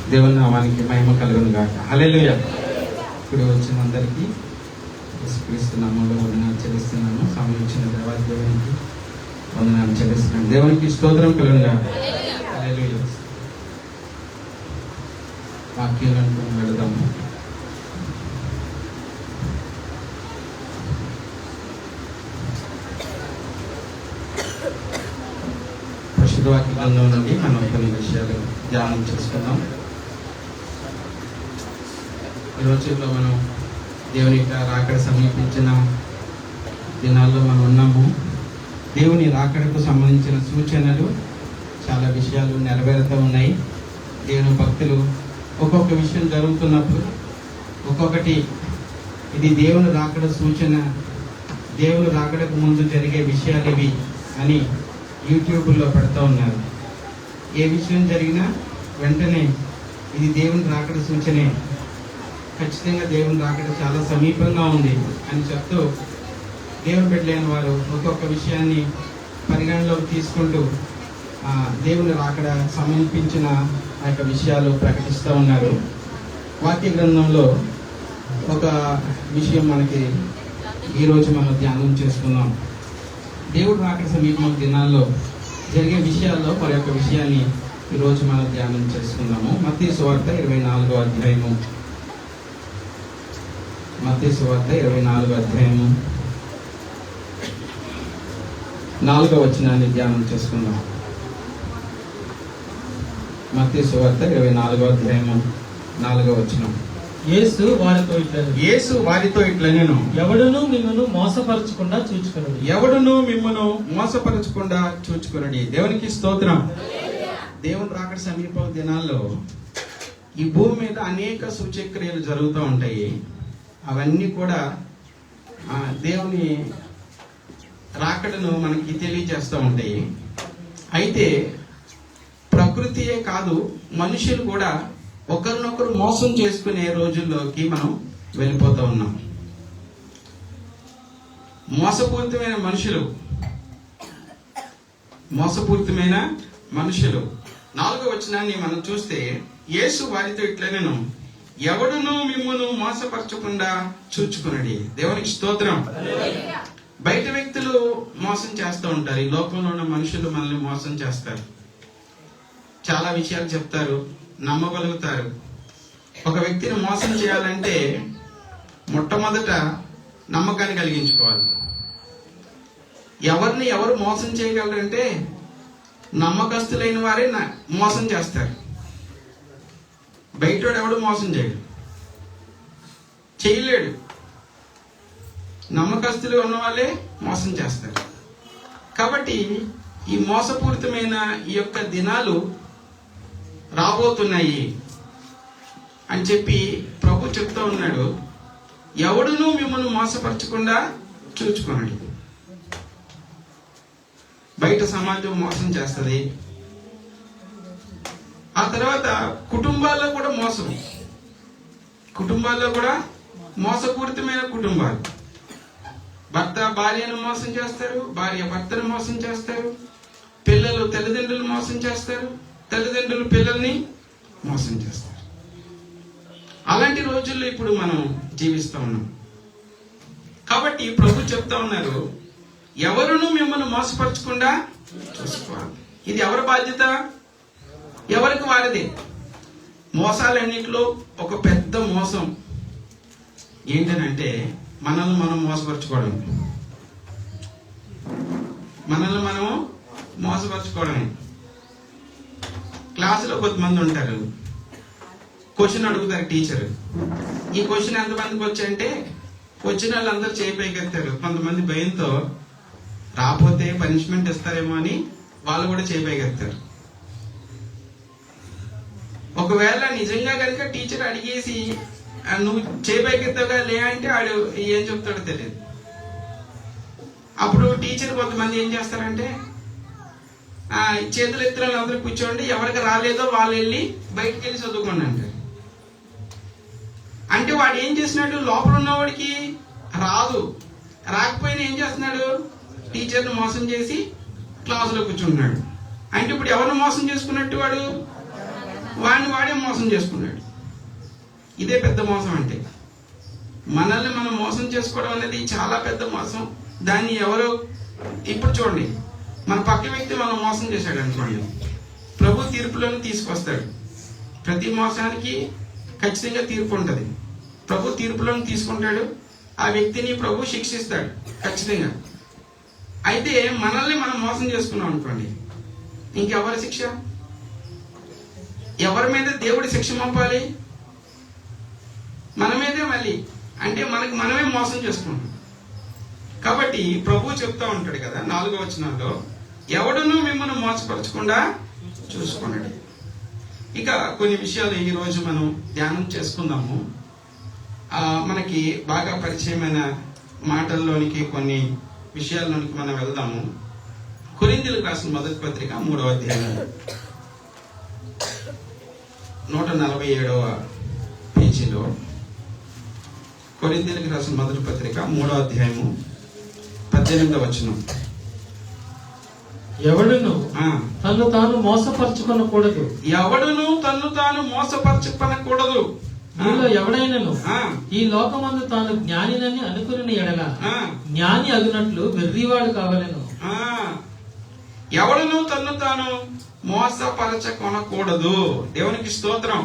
దేవుని నామానికి మహిమ కలుగును గాక. హల్లెలూయా. ఇప్పుడు వచ్చిన అందరికీ యేసుక్రీస్తు నామములో వందనాలు చెల్లిస్తున్నాను. సమయం ఇచ్చిన దేవాది దేవునికి వందనాలు చెల్లిస్తున్నాను. దేవునికి స్తోత్రం కలుగును గాక. హల్లెలూయా. వాక్యాలను వెళదాము. పరిశుద్ధ వాక్య గ్రంథం నుండి మనం కొన్ని విషయాలు ధ్యానం చేసుకుందాం. ఈ రోజుల్లో మనం దేవుని రాకడ సమీపించిన దినాల్లో మనం ఉన్నాము. దేవుని రాకడకు సంబంధించిన సూచనలు చాలా విషయాలు నెరవేరుతూ ఉన్నాయి. దేవుని భక్తులు ఒక్కొక్క విషయం జరుగుతున్నప్పుడు ఒక్కొక్కటి ఇది దేవుని రాకడ సూచన, దేవుని రాకడకు ముందు జరిగే విషయాలు ఇవి అని యూట్యూబ్లో పెడతా ఉన్నారు. ఏ విషయం జరిగినా వెంటనే ఇది దేవుని రాకడ సూచనే, ఖచ్చితంగా దేవుని రాకడ చాలా సమీపంగా ఉంది అని చెప్తూ దేవుని బిడ్డలైన వారు ఒక్కొక్క విషయాన్ని పరిగణలోకి తీసుకుంటూ దేవుని రాకడ సమీపించిన ఆ యొక్క విషయాలు ప్రకటిస్తూ ఉన్నారు. వాక్య గ్రంథంలో ఒక విషయం మనకి ఈరోజు మనం ధ్యానం చేసుకుందాం. దేవుడు రాకడ సమీపం దినాల్లో జరిగే విషయాల్లో మరి యొక్క విషయాన్ని ఈరోజు మనం ధ్యానం చేసుకుందాము. మత్తయి సువార్త 24వ అధ్యాయము. మత్తయి సువార్త 24వ అధ్యాయము 4వ వచనాన్ని ధ్యానం చేసుకుందాం. మత్తయి సువార్త 24వ అధ్యాయము 4వ వచనం. యేసు వారితో ఇట్లనెను, ఎవడును మిమ్మను మోసపరచకుండా చూచుకొనుడి. దేవునికి స్తోత్రం. దేవుని రాకడ సమీప దినాల్లో ఈ భూమి మీద అనేక సూచక్రియలు జరుగుతూ ఉంటాయి. అవన్నీ కూడా దేవుని రాకడను మనకి తెలియజేస్తూ ఉంటాయి. అయితే ప్రకృతియే కాదు, మనుషులు కూడా ఒకరినొకరు మోసం చేసుకునే రోజుల్లోకి మనం వెళ్ళిపోతూ ఉన్నాం. మోసపూరితమైన మనుషులు 4వ వచనాన్ని మనం చూస్తే, యేసు వారితో ఇట్లనెను, ఎవడును మిమ్మును మోసపరచకుండా చూచుకొనుడి. దేవునికి స్తోత్రం. బయట వ్యక్తులు మోసం చేస్తూ ఉంటారు. ఈ లోకంలో ఉన్న మనుషులు మనల్ని మోసం చేస్తారు. చాలా విషయాలు చెప్తారు, నమ్మగలుగుతారు. ఒక వ్యక్తిని మోసం చేయాలంటే మొట్టమొదట నమ్మకాన్ని కలిగించుకోవాలి. ఎవరిని ఎవరు మోసం చేయగలరంటే నమ్మకస్తులైన వారే మోసం చేస్తారు. బయటోడు ఎవడు మోసం చేయలేడు. నమ్మకస్తులు ఉన్న వాళ్ళే మోసం చేస్తారు. కాబట్టి ఈ మోసపూరితమైన ఈ యొక్క దినాలు రాబోతున్నాయి అని చెప్పి ప్రభు చెప్తూ ఉన్నాడు. ఎవడును మిమ్మల్ని మోసపరచకుండా చూచుకోనండి. బయట సమాజం మోసం చేస్తుంది. ఆ తర్వాత కుటుంబాల్లో కూడా మోసపూరితమైన కుటుంబాలు. భర్త భార్యను మోసం చేస్తారు, భార్య భర్తను మోసం చేస్తారు, పిల్లలు తల్లిదండ్రులు మోసం చేస్తారు, తల్లిదండ్రులు పిల్లల్ని మోసం చేస్తారు. అలాంటి రోజుల్లో ఇప్పుడు మనం జీవిస్తూ ఉన్నాం. కాబట్టి ప్రభు చెప్తా ఉన్నారు, ఎవరును మిమ్మల్ని మోసపరచకుండా చూసుకోవాలి. ఇది ఎవరి బాధ్యత? ఎవరికి వారిదే. మోసాలన్నింటిలో ఒక పెద్ద మోసం ఏంటనంటే మనల్ని మనం మోసపరచుకోవడమే. క్లాసులో కొంతమంది ఉంటారు, క్వశ్చన్ అడుగుతారు టీచర్. ఈ క్వశ్చన్ ఎంతమందికి వచ్చాయంటే వచ్చిన వాళ్ళందరూ చేయిపోయికెత్తారు. కొంతమంది భయంతో రాకపోతే పనిష్మెంట్ ఇస్తారేమో అని వాళ్ళు కూడా చేయిపోయికెత్తారు. ఒకవేళ నిజంగా కనుక టీచర్ అడిగేసి నువ్వు చేయిపోయికెత్తావుగా లే అంటే ఆడు ఏం చెప్తాడో తెలియదు. అప్పుడు టీచర్ కొంతమంది ఏం చేస్తారంటే చేతులు ఎత్తున అందరూ కూర్చోండి, ఎవరికి రాలేదో వాళ్ళు వెళ్ళి బయటికి వెళ్ళి చదువుకోండి అంటారు. అంటే వాడు ఏం చేసినాడు? లోపల ఉన్నవాడికి రాకపోయినా ఏం చేస్తున్నాడు? టీచర్ని మోసం చేసి క్లాసులో కూర్చుంటున్నాడు. అంటే ఇప్పుడు ఎవరిని మోసం చేసుకున్నట్టు? వాడు వాడే మోసం చేసుకున్నాడు. ఇదే పెద్ద మోసం అంటే. మనల్ని మనం మోసం చేసుకోవడం అనేది చాలా పెద్ద మోసం. దాన్ని ఎవరో ఇప్పుడు చూడండి, మన పక్క వ్యక్తి మనం మోసం చేశాడు అనుకోండి, ప్రభు తీర్పులను తీసుకొస్తాడు. ప్రతి మోసానికి ఖచ్చితంగా తీర్పు ఉంటుంది. ప్రభు తీర్పులను తీసుకుంటాడు, ఆ వ్యక్తిని ప్రభు శిక్షిస్తాడు ఖచ్చితంగా. అయితే మనల్ని మనం మోసం చేసుకున్నాం అనుకోండి, ఇంకెవరి శిక్ష? ఎవరి మీద దేవుడి శిక్ష పంపాలి? మన మీదే మళ్ళీ. అంటే మనకి మనమే మోసం చేసుకుంటాం. కాబట్టి ప్రభు చెప్తా ఉంటాడు కదా 4వ వచనంలో, ఎవడును మిమ్మల్ని మోసపరచకుండా చూసుకున్నాడు. ఇక కొన్ని విషయాలు ఈ రోజు మనం ధ్యానం చేసుకుందాము. మనకి బాగా పరిచయమైన మాటల్లోనికి కొన్ని విషయాల్లోనికి మనం వెళ్దాము. కొరింథీయులకు రాసిన మొదటి పత్రిక 3వ అధ్యాయం 147వ పేజీలో, కొరింథీయులకు రాసిన మొదటి పత్రిక 3వ అధ్యాయము 18వ వచనం. ఎవడును తను తాను మోసపరచుకొనకూడదు. ఎవడును తను తాను మోసపరచుకొనకూడదు. మీలో ఎవడైనను ఈ లోకమందు తాను జ్ఞానినని అనుకుని ఎడల జ్ఞాని అగునట్లు వెర్రివాడు కావలెను. ఎవడును తను తాను మోసపరచుకొనకూడదు. దేవునికి స్తోత్రం.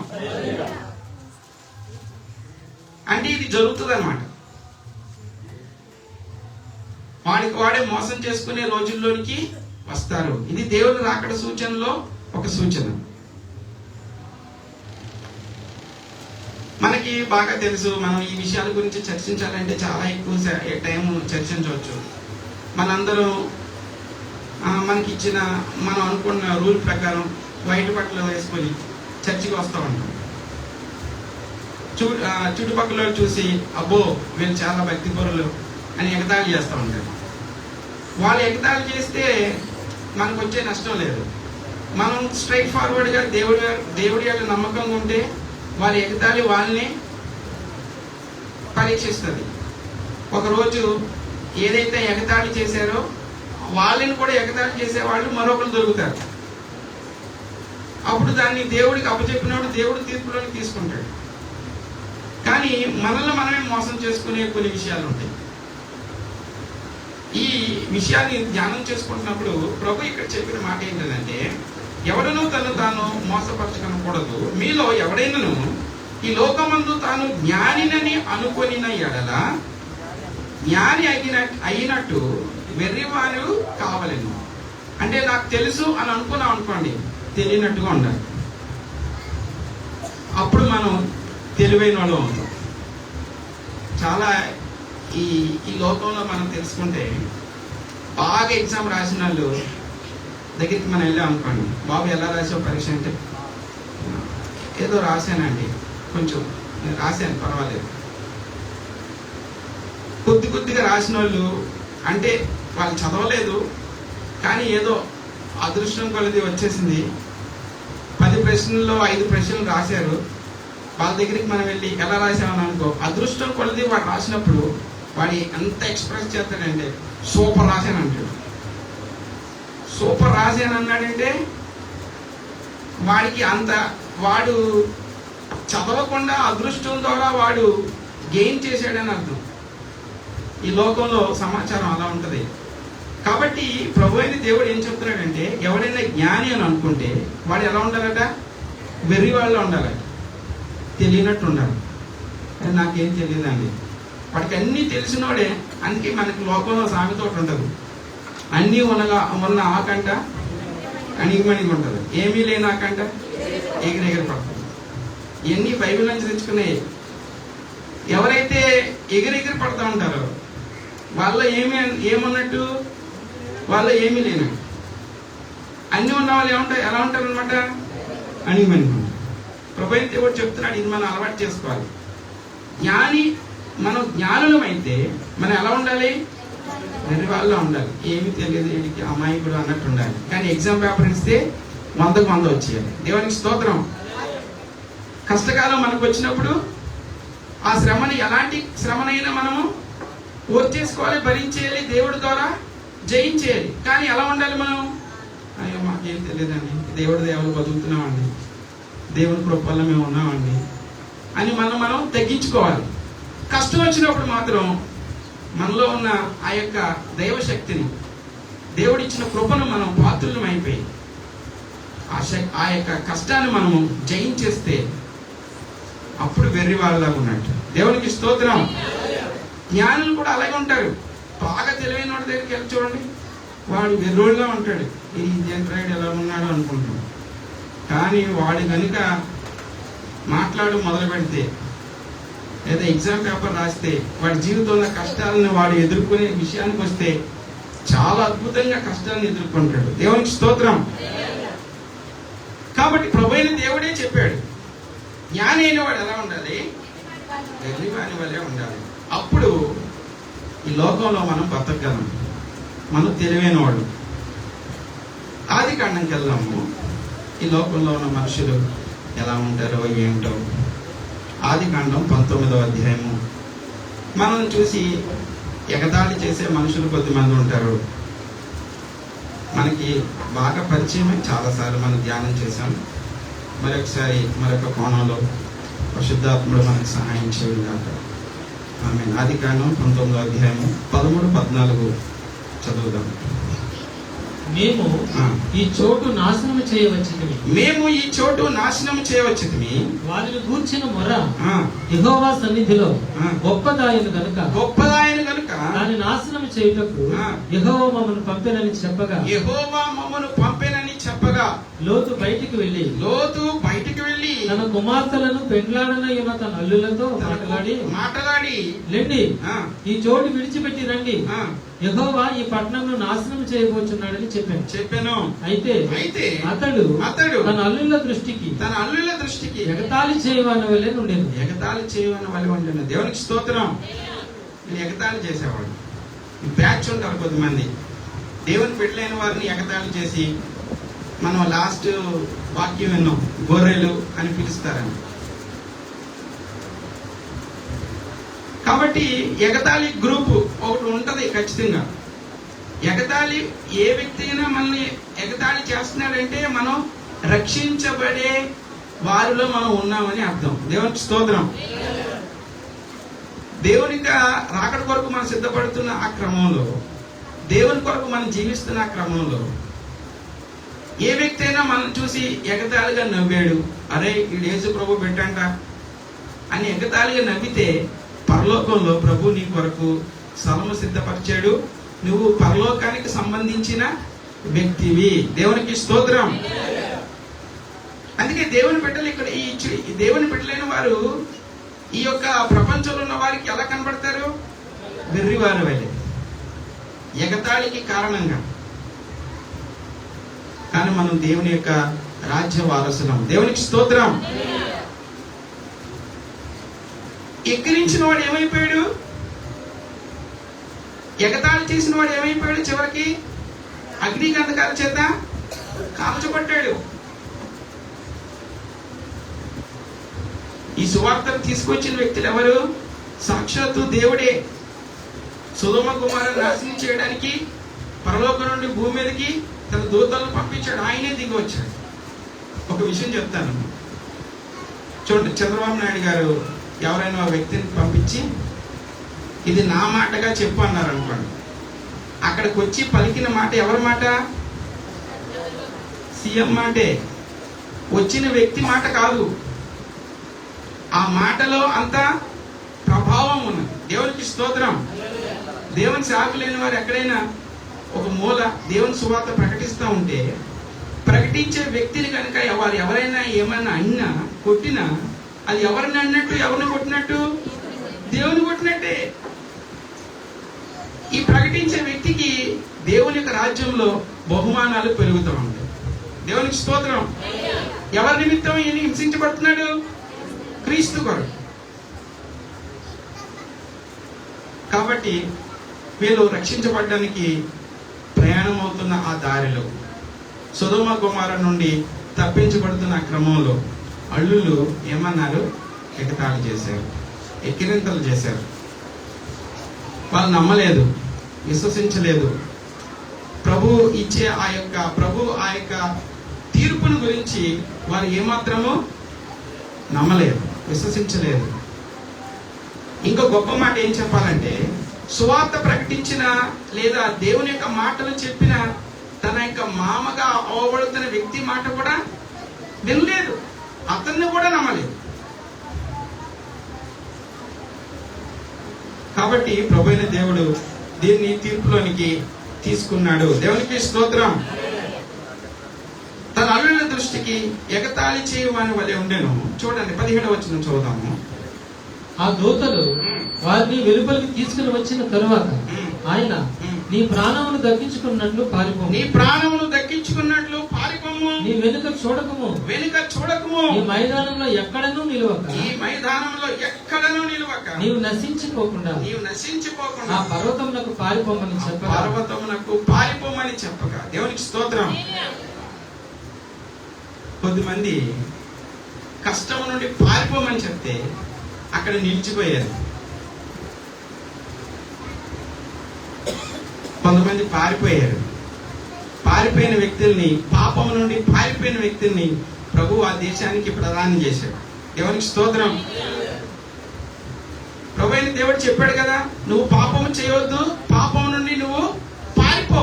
అంటే ఇది జరుగుతుంది అన్నమాట. వాడికి వాడే మోసం చేసుకునే రోజుల్లోనికి వస్తారు. ఇది దేవుని రాకడ సూచనలో ఒక సూచన. మనకి బాగా తెలుసు. మనం ఈ విషయాల గురించి చర్చించాలంటే చాలా ఎక్కువ టైం చర్చించవచ్చు. మనందరం మనకి ఇచ్చిన మనం అనుకున్న రూల్ ప్రకారం వైట్ బట్టలు వేసుకొని చర్చికి వస్తూ ఉంటాం. చుట్టుపక్కల చూసి అబ్బో వీళ్ళు చాలా భక్తిపరులు అని ఎగతాళి చేస్తూ ఉంటారు. వాళ్ళు ఎగతాళి చేస్తే మనకు వచ్చే నష్టం లేదు. మనం స్ట్రైట్ ఫార్వర్డ్గా దేవుడి యొక్క నమ్మకంగా ఉంటే వారి ఎగతాళి వాళ్ళని పరీక్షిస్తుంది. ఒకరోజు ఏదైతే ఎగతాళి చేశారో వాళ్ళని కూడా ఎగతాళి చేసేవాళ్ళు మరొకరు దొరుకుతారు. అప్పుడు దాన్ని దేవుడికి అప్పచెప్పినప్పుడు దేవుడు తీర్పులోకి తీసుకుంటాడు. కానీ మనల్ని మనమే మోసం చేసుకునే కొన్ని విషయాలు ఉంటాయి. ఈ విషయాన్ని ధ్యానం చేసుకుంటున్నప్పుడు ప్రభు ఇక్కడ చెప్పిన మాట ఏంటంటే, ఎవడనూ తను తాను మోసపరచుకొనకూడదు. మీలో ఎవడైనను ఈ లోకమందు తాను జ్ఞానినని అనుకొనిన ఎడల జ్ఞాని అయినట్టు వెర్రివాడు కావలేను. అంటే నాకు తెలుసు అని అనుకున్నాం అనుకోండి, తెలియనట్టుగా ఉండాలి. అప్పుడు మనం తెలివైన వాళ్ళు అవుతాం. చాలా ఈ లోకంలో మనం తెలుసుకుంటే, బాగా ఎగ్జామ్ రాసిన వాళ్ళు దగ్గరికి మనం వెళ్ళాం అనుకోండి, బాబు ఎలా రాసావు పరీక్ష అంటే, ఏదో రాశానండి, కొంచెం నేను రాశాను పర్వాలేదు. కొద్దిగా రాసిన వాళ్ళు అంటే వాళ్ళు చదవలేదు కానీ ఏదో అదృష్టం కొలది వచ్చేసింది. 10 ప్రశ్నల్లో 5 ప్రశ్నలు రాశారు. వాళ్ళ దగ్గరికి మనం వెళ్ళి ఎలా రాసామని అనుకో, అదృష్టం కొలది వాడు రాసినప్పుడు వాడి ఎంత ఎక్స్ప్రెస్ చేస్తాడంటే సూపర్ రాశాను అంటాడు. సూపర్ రాశాను అన్నాడంటే వాడికి అంత, వాడు చదవకుండా అదృష్టం ద్వారా వాడు గెయిన్ చేశాడని అర్థం. ఈ లోకంలో సమాచారం అలా ఉంటుంది. కాబట్టి ప్రభు అయిన దేవుడు ఏం చెప్తున్నాడంటే, ఎవడైనా జ్ఞాని అని అనుకుంటే వాడు ఎలా ఉండాలట? వెర్రి వాళ్ళ ఉండాలట, తెలియనట్టు ఉండాలి. అది నాకేం తెలియదండి, వాడికి అన్నీ తెలిసినోడే. అందుకే మనకి లోకంలో సామెత ఒకటి ఉంటుంది, అన్నీ ఉన్న ఆకంట అణిగిమణిగి ఉంటుంది, ఏమీ లేని ఆకంట ఎగిరెగిరి పడుతుంది. ఇవన్నీ బైబిల్ నుంచి తెచ్చుకున్నాయి. ఎవరైతే ఎగిరెగిరి పడుతూ ఉంటారో వాళ్ళ ఏమన్నట్టు, వాళ్ళు ఏమీ లేనట్టు. అన్నీ ఉన్న వాళ్ళు ఏమంటారు, ఎలా ఉంటారు అనమాట, అణిగిమణిగి ఉంటారు. ప్రభు అయితే దేవుడు చెప్తున్నాడు, ఇది మనం అలవాటు చేసుకోవాలి. మనం జ్ఞానులం అయితే మనం ఎలా ఉండాలి? వెర్రి వాళ్ళలో ఉండాలి. ఏమీ తెలియదు వీడికి, అమాయకుడు అన్నట్టు ఉండాలి. కానీ ఎగ్జామ్ పేపర్ ఇస్తే 100కు 100 వచ్చేయాలి. దేవునికి స్తోత్రం. కష్టకాలం మనకు వచ్చినప్పుడు ఆ శ్రమని, ఎలాంటి శ్రమనైనా మనము ఓర్చేసుకోవాలి, భరించేయాలి, దేవుడి ద్వారా జయించేయాలి. కానీ ఎలా ఉండాలి మనం? అయ్యో మాకేం తెలియదండి, దేవుడి దేవుడు బతుకుతున్నామండి, దేవుని కృపల్లో మేము ఉన్నామండి అని మనం తగ్గించుకోవాలి. కష్టం వచ్చినప్పుడు మాత్రం మనలో ఉన్న ఆ యొక్క దైవశక్తిని, దేవుడిచ్చిన కృపను మనం పాత్రులం అయిపోయి ఆ యొక్క కష్టాన్ని మనము జయించేస్తే అప్పుడు వెర్రి వాళ్ళలాగా ఉన్నట్టు. దేవునికి స్తోత్రం. జ్ఞానులు కూడా అలాగే ఉంటారు. బాగా తెలివైన వాడి దగ్గరికి వెళ్ళి చూడండి, వాడు వెర్రోళ్ళగా ఉంటాడు. ఈ జంట్రాయుడు ఎలా ఉన్నాడు అనుకుంటాడు. కానీ వాడు కనుక మాట్లాడు మొదలు పెడితే, లేదా ఎగ్జామ్ పేపర్ రాస్తే, వాడి జీవితంలో కష్టాలను వాడు ఎదుర్కొనే విషయానికి వస్తే చాలా అద్భుతంగా కష్టాలను ఎదుర్కొంటాడు. దేవునికి స్తోత్రం. కాబట్టి ప్రభువైన దేవుడే చెప్పాడు, జ్ఞాని అయిన వాడు ఎలా ఉండాలి? వెర్రివాని వలె ఉండాలి. అప్పుడు ఈ లోకంలో మనం బతకగలం. మనం తెలివైన వాడు. ఆది కాండంకి వెళ్దాము. ఈ లోకంలో ఉన్న మనుషులు ఎలా ఉంటారో ఏమిటో. ఆది కాండం 19వ అధ్యాయము. మనం చూసి ఎగతాళి చేసే మనుషులు కొద్దిమంది ఉంటారు. మనకి బాగా పరిచయమే, చాలాసార్లు మనం ధ్యానం చేశాం. మరొకసారి మరొక కోణంలో పరిశుద్ధాత్ముడు మనకు సహాయం చేయడం కాక. ఆమె ఆది కాండం 19వ అధ్యాయము 13-14 చదువుదాం. మేము ఈ చోటు నాశనం చేయవచ్చుమి. వారిని గూర్చిన మొర యెహోవా సన్నిధిలో గొప్పదాయను గనుక దాన్ని నాశనం చేయుటకు యెహోవా మమ్మను పంపెనని చెప్పగా లోతు బయటికి వెళ్ళి తన కుమార్తెలను పెండ్లాడనై ఉన్న తన అల్లులతో మాట్లాడి లెండి, ఈ చోటు విడిచిపెట్టి రండి, యెహోవా ఈ పట్టణంను నాశనం చేయబోచున్నాడని చెప్పాను. అయితే అతడు తన అల్లుల దృష్టికి ఎగతాళి చేయవని వలె ఉండేను. దేవునికి స్తోత్రం. ఎగతాళి చేసేవాడు. బ్యాచ్ ఉంటారు కొద్దిమంది, దేవుని పెట్టలేని వారిని ఎగతాళి చేసి, మనం లాస్ట్ వాక్యం విన్నాం, గొర్రెలు అని పిలుస్తారని. కాబట్టి ఎగతాళి గ్రూపు ఒకటి ఉంటది ఖచ్చితంగా. ఎగతాళి ఏ వ్యక్తి అయినా మనల్ని ఎగతాళి చేస్తున్నాడంటే మనం రక్షించబడే వారిలో మనం ఉన్నామని అర్థం. దేవునికి స్తోత్రం. దేవునికి రాకడ కొరకు మనం సిద్ధపడుతున్న ఆ క్రమంలో, దేవుని కొరకు మనం జీవిస్తున్న ఆ క్రమంలో ఏ వ్యక్తి అయినా మనం చూసి ఎగతాళిగా నవ్వాడు, అరే ఈ యేసు ప్రభు పెట్టంట అని ఎగతాళిగా నవ్వితే, పరలోకంలో ప్రభు నీ కొరకు స్థలము సిద్ధపరిచాడు, నువ్వు పరలోకానికి సంబంధించిన వ్యక్తివి. దేవునికి స్తోత్రం. అందుకే దేవుని బిడ్డలు ఇక్కడ ఈ దేవుని బిడ్డలైన వారు ఈ యొక్క ప్రపంచంలో ఉన్న వారికి ఎలా కనబడతారు? వెర్రివారు వలె, ఎగతాళికి కారణంగా. కానీ మనం దేవుని యొక్క రాజ్య వారసులం. దేవునికి స్తోత్రం. ఎక్కిరించిన వాడు ఏమైపోయాడు? ఎగతాళి చేసిన వాడు ఏమైపోయాడు? చివరికి అగ్నిగంధకాల చేత కాల్చబడ్డాడు. ఈ సువార్తను తీసుకొచ్చిన వ్యక్తులు ఎవరు? సాక్షాత్తు దేవుడే. సొదొమ కుమారుని నాశనం చేయడానికి పరలోకం నుండి భూమి మీదకి తన దూతలను పంపించాడు. ఆయనే దిగి వచ్చాడు. ఒక విషయం చెప్తాను చూడండి. చంద్రబాబు నాయుడు గారు ఎవరైనా వ్యక్తిని పంపించి ఇది నా మాటగా చెప్పు అన్నారు అనుకోండి, అక్కడికి వచ్చి పలికిన మాట ఎవరి మాట? సీఎం మాటే. వచ్చిన వ్యక్తి మాట కాదు. ఆ మాటలో అంత ప్రభావం ఉన్నది. దేవునికి స్తోత్రం. దేవుని సేవకు లేని వారు ఎక్కడైనా ఒక మూల దేవుని సువార్త ప్రకటిస్తూ ఉంటే, ప్రకటించే వ్యక్తిని కనుక వారు ఎవరైనా ఏమైనా అన్నా కొట్టినా, అది ఎవరిని అన్నట్టు, ఎవరిని కొట్టినట్టు? దేవుని కొట్టినట్టే. ఈ ప్రకటించే వ్యక్తికి దేవుని యొక్క రాజ్యంలో బహుమానాలు పెరుగుతూ ఉంటాయి. దేవునికి స్తోత్రం. ఎవరి నిమిత్తం ఈయన హింసించబడుతున్నాడు? క్రీస్తు కొరకు. కాబట్టి వీళ్ళు రక్షించబడడానికి ప్రయాణం అవుతున్న ఆ దారిలో, సొదొమ గొమొర్రా నుండి తప్పించబడుతున్న క్రమంలో అల్లుళ్ళు ఏమన్నారు? ఎగతాళి చేశారు, ఎక్కిరింతలు చేశారు. వాళ్ళు నమ్మలేదు, విశ్వసించలేదు. ప్రభు ఇచ్చే ఆ యొక్క తీర్పును గురించి వారు ఏమాత్రము నమ్మలేదు, విశ్వసించలేదు. ఇంకా గొప్ప మాట ఏం చెప్పాలంటే, సువార్త ప్రకటించిన లేదా దేవుని యొక్క మాటలు చెప్పిన తన యొక్క మామగా అవబడుతున్న వ్యక్తి మాట కూడా వినలేదు, అతన్ని కూడా నమ్మలేదు. కాబట్టి ప్రభువైన దేవుడు దీన్ని తీర్పులోనికి తీసుకున్నాడు. దేవునికి స్తోత్రం. తన అల్లుల దృష్టికి ఎగతాళి చేయమని వలె ఉండెను. చూడండి 17వ వచనం చదువుదాము. ఆ దూతలు వారిని వెలుపలికి తీసుకుని వచ్చిన తరువాత ఆయన, నీ ప్రాణమును దక్కించుకున్నట్లు పారిపోము, నీ ప్రాణమును దక్కించుకున్నట్లు పారిపోము, నీ వెనుక చూడకము, వెనుక చూడకము, ఈ మైదానంలో ఎక్కడనూ నిలవక, ఈ మైదానంలో ఎక్కడనూ నిలవక, నీవు నశించిపోకుండా ఆ పర్వతమునకు పారిపోమని చెప్పగా, పర్వతమునకు పారిపోమని చెప్పగా. దేవునికి స్తోత్రం. కొద్దిమంది కష్టం నుండి పారిపోమని చెప్తే అక్కడ నిలిచిపోయారు. కొంతమంది పారిపోయారు. పారిపోయిన వ్యక్తుల్ని, పాపం నుండి పారిపోయిన వ్యక్తుల్ని ప్రభు ఆ దేశానికి ప్రదానం చేశాడు. దేవునికి స్తోత్రం. ప్రభు అయిన దేవుడు చెప్పాడు కదా, నువ్వు పాపం చేయవద్దు, పాపం నుండి నువ్వు పారిపో.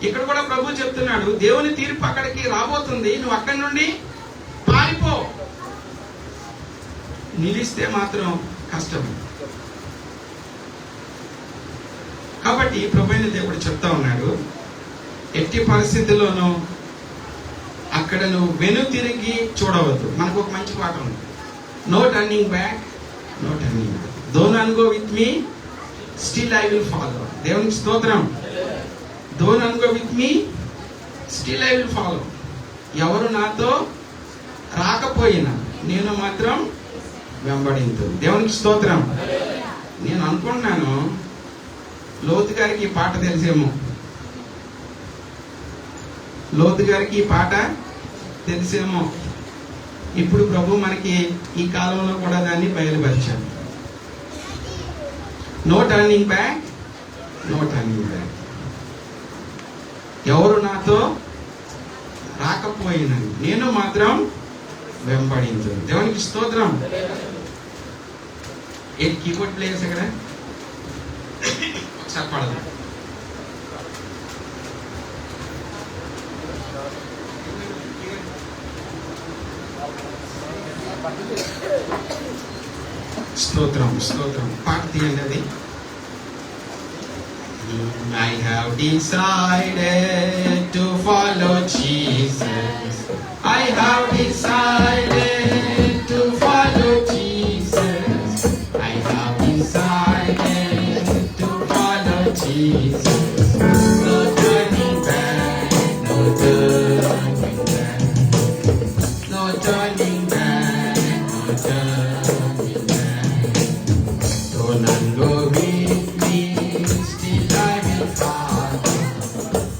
ఇక్కడ కూడా ప్రభు చెప్తున్నాడు, దేవుని తీర్పు అక్కడికి రాబోతుంది, నువ్వు అక్కడి నుండి పారిపో. నిలిస్తే మాత్రం కష్టం. కాబట్టి ప్రభువైన దేవుడు చెప్తా ఉన్నాడు, ఎట్టి పరిస్థితుల్లోనూ అక్కడ నువ్వు వెను తిరిగి చూడవద్దు. మనకు ఒక మంచి పాట ఉంది, no turning back, no turning back, డోంట్ none go with me, still I will follow. దేవునికి స్తోత్రం. డోంట్ none go with me, still I will follow. ఎవరు నాతో రాకపోయినా నేను మాత్రం వెంబడించు. దేవునికి స్తోత్రం. నేను అనుకుంటున్నాను లోతు గారికి ఈ పాట తెలిసేమో, లోతు గారికి ఈ పాట తెలిసేమో. ఇప్పుడు ప్రభు మనకి ఈ కాలంలో కూడా దాన్ని బయలుపరిచాడు. No turning back, no turning back. ఎవరు నాతో రాకపోయినా నేను మాత్రం వెంబడించు. దేవునికి స్తోత్రం. ఏ కీబోర్డ్ ప్లేయర్స్ ఎక్కడ ఒకసారి పడదు. స్తోత్రం, స్తోత్రం. పాట తీయండి అది. I have decided to follow Jesus. I have decided to follow Jesus. I have decided to follow Jesus. No turning back, no turning back, no turning back, no turning back. Don't go with me, still I will follow.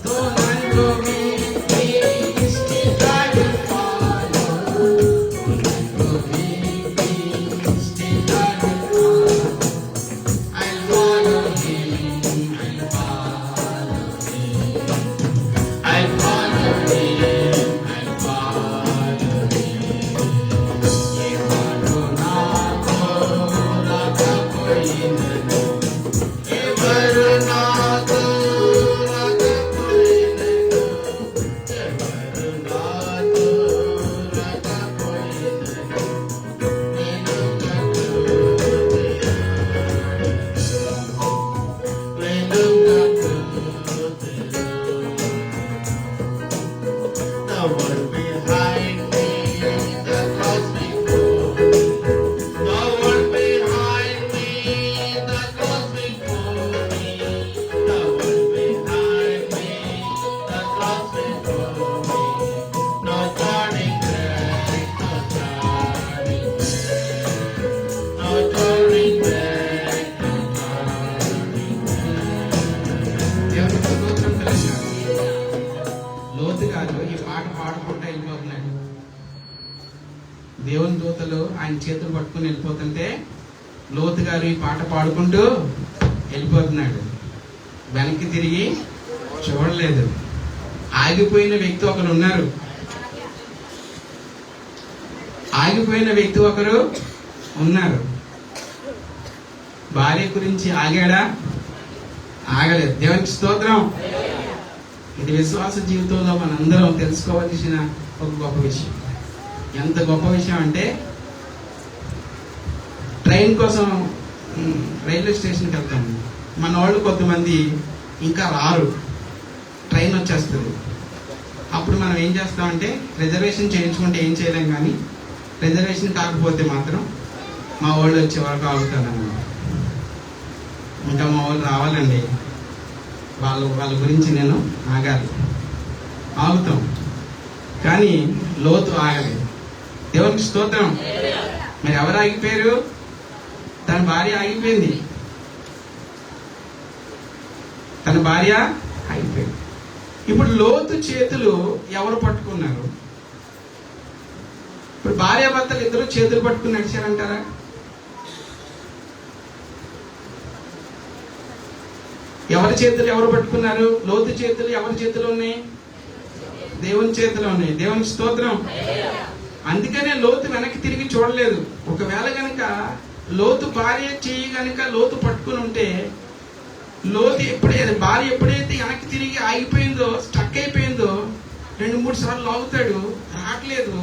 Don't go with me, still I will follow. Don't go with me, still I will follow. I'll follow him, I'll follow him. I'll follow him, I'll follow him. Evaru naako rakapoyinanu, evaru naako rakapoyinanu, evaru naako rakapoyinanu, nenu the one behind me, the cross before me. The one behind me, the cross before me. The one behind me, the cross before me. No turning back, no turning back. No turning back, no turning back. దేవుని స్తోత్రం తెలుసా? లోతు గారు ఈ పాట పాడుకుంటూ వెళ్ళిపోతున్నాడు. దేవుని దూతలు ఆయన చేతులు పట్టుకుని వెళ్ళిపోతుంటే లోతు గారు ఈ పాట పాడుకుంటూ వెళ్ళిపోతున్నాడు. వెనక్కి తిరిగి చూడలేదు. ఆగిపోయిన వ్యక్తి ఒకరు ఉన్నారు. ఆగిపోయిన వ్యక్తి ఒకరు ఉన్నారు. భార్య గురించి ఆగాడా? ఆగలేదు. దేవునికి స్తోత్రం. ఇది విశ్వాస జీవితంలో మనందరం తెలుసుకోవాల్సిన ఒక గొప్ప విషయం. ఎంత గొప్ప విషయం అంటే, ట్రైన్ కోసం రైల్వే స్టేషన్కి వెళ్తాము. మన వాళ్ళు కొంతమంది ఇంకా రారు, ట్రైన్ వచ్చేస్తుంది. అప్పుడు మనం ఏం చేస్తామంటే, రిజర్వేషన్ చేయించుకుంటే ఏం చేయలేం, కానీ రిజర్వేషన్ కాకపోతే మాత్రం మా వాళ్ళు వచ్చే వరకు ఆగుతారన్నమాట. ఇంకా మా వాళ్ళు రావాలండి, వాళ్ళ గురించి నేను ఆగాలి, ఆగుతాం. కానీ లోతు ఆగలేదు. దేవునికి స్తోత్రం. మరి ఎవరు ఆగిపోయారు? తన భార్య ఆగిపోయింది. తన భార్య ఆగిపోయింది. ఇప్పుడు లోతు చేతులు ఎవరు పట్టుకున్నారు? ఇప్పుడు భార్యాభర్తలు ఇద్దరు చేతులు పట్టుకుని నడిచారంటారా? ఎవరి చేతులు ఎవరు పట్టుకున్నారు? లోతు చేతులు ఎవరి చేతులు ఉన్నాయి? దేవుని చేతిలో ఉన్నాయి. దేవునికి స్తోత్రం. అందుకనే లోతు వెనక్కి తిరిగి చూడలేదు. ఒకవేళ కనుక లోతు భార్య చెయ్యి కనుక లోతు పట్టుకుని ఉంటే, లోతు భార్య ఎప్పుడైతే వెనక్కి తిరిగి ఆగిపోయిందో, స్టక్ అయిపోయిందో, 2-3 సార్లు లాగుతాడు, రావట్లేదు.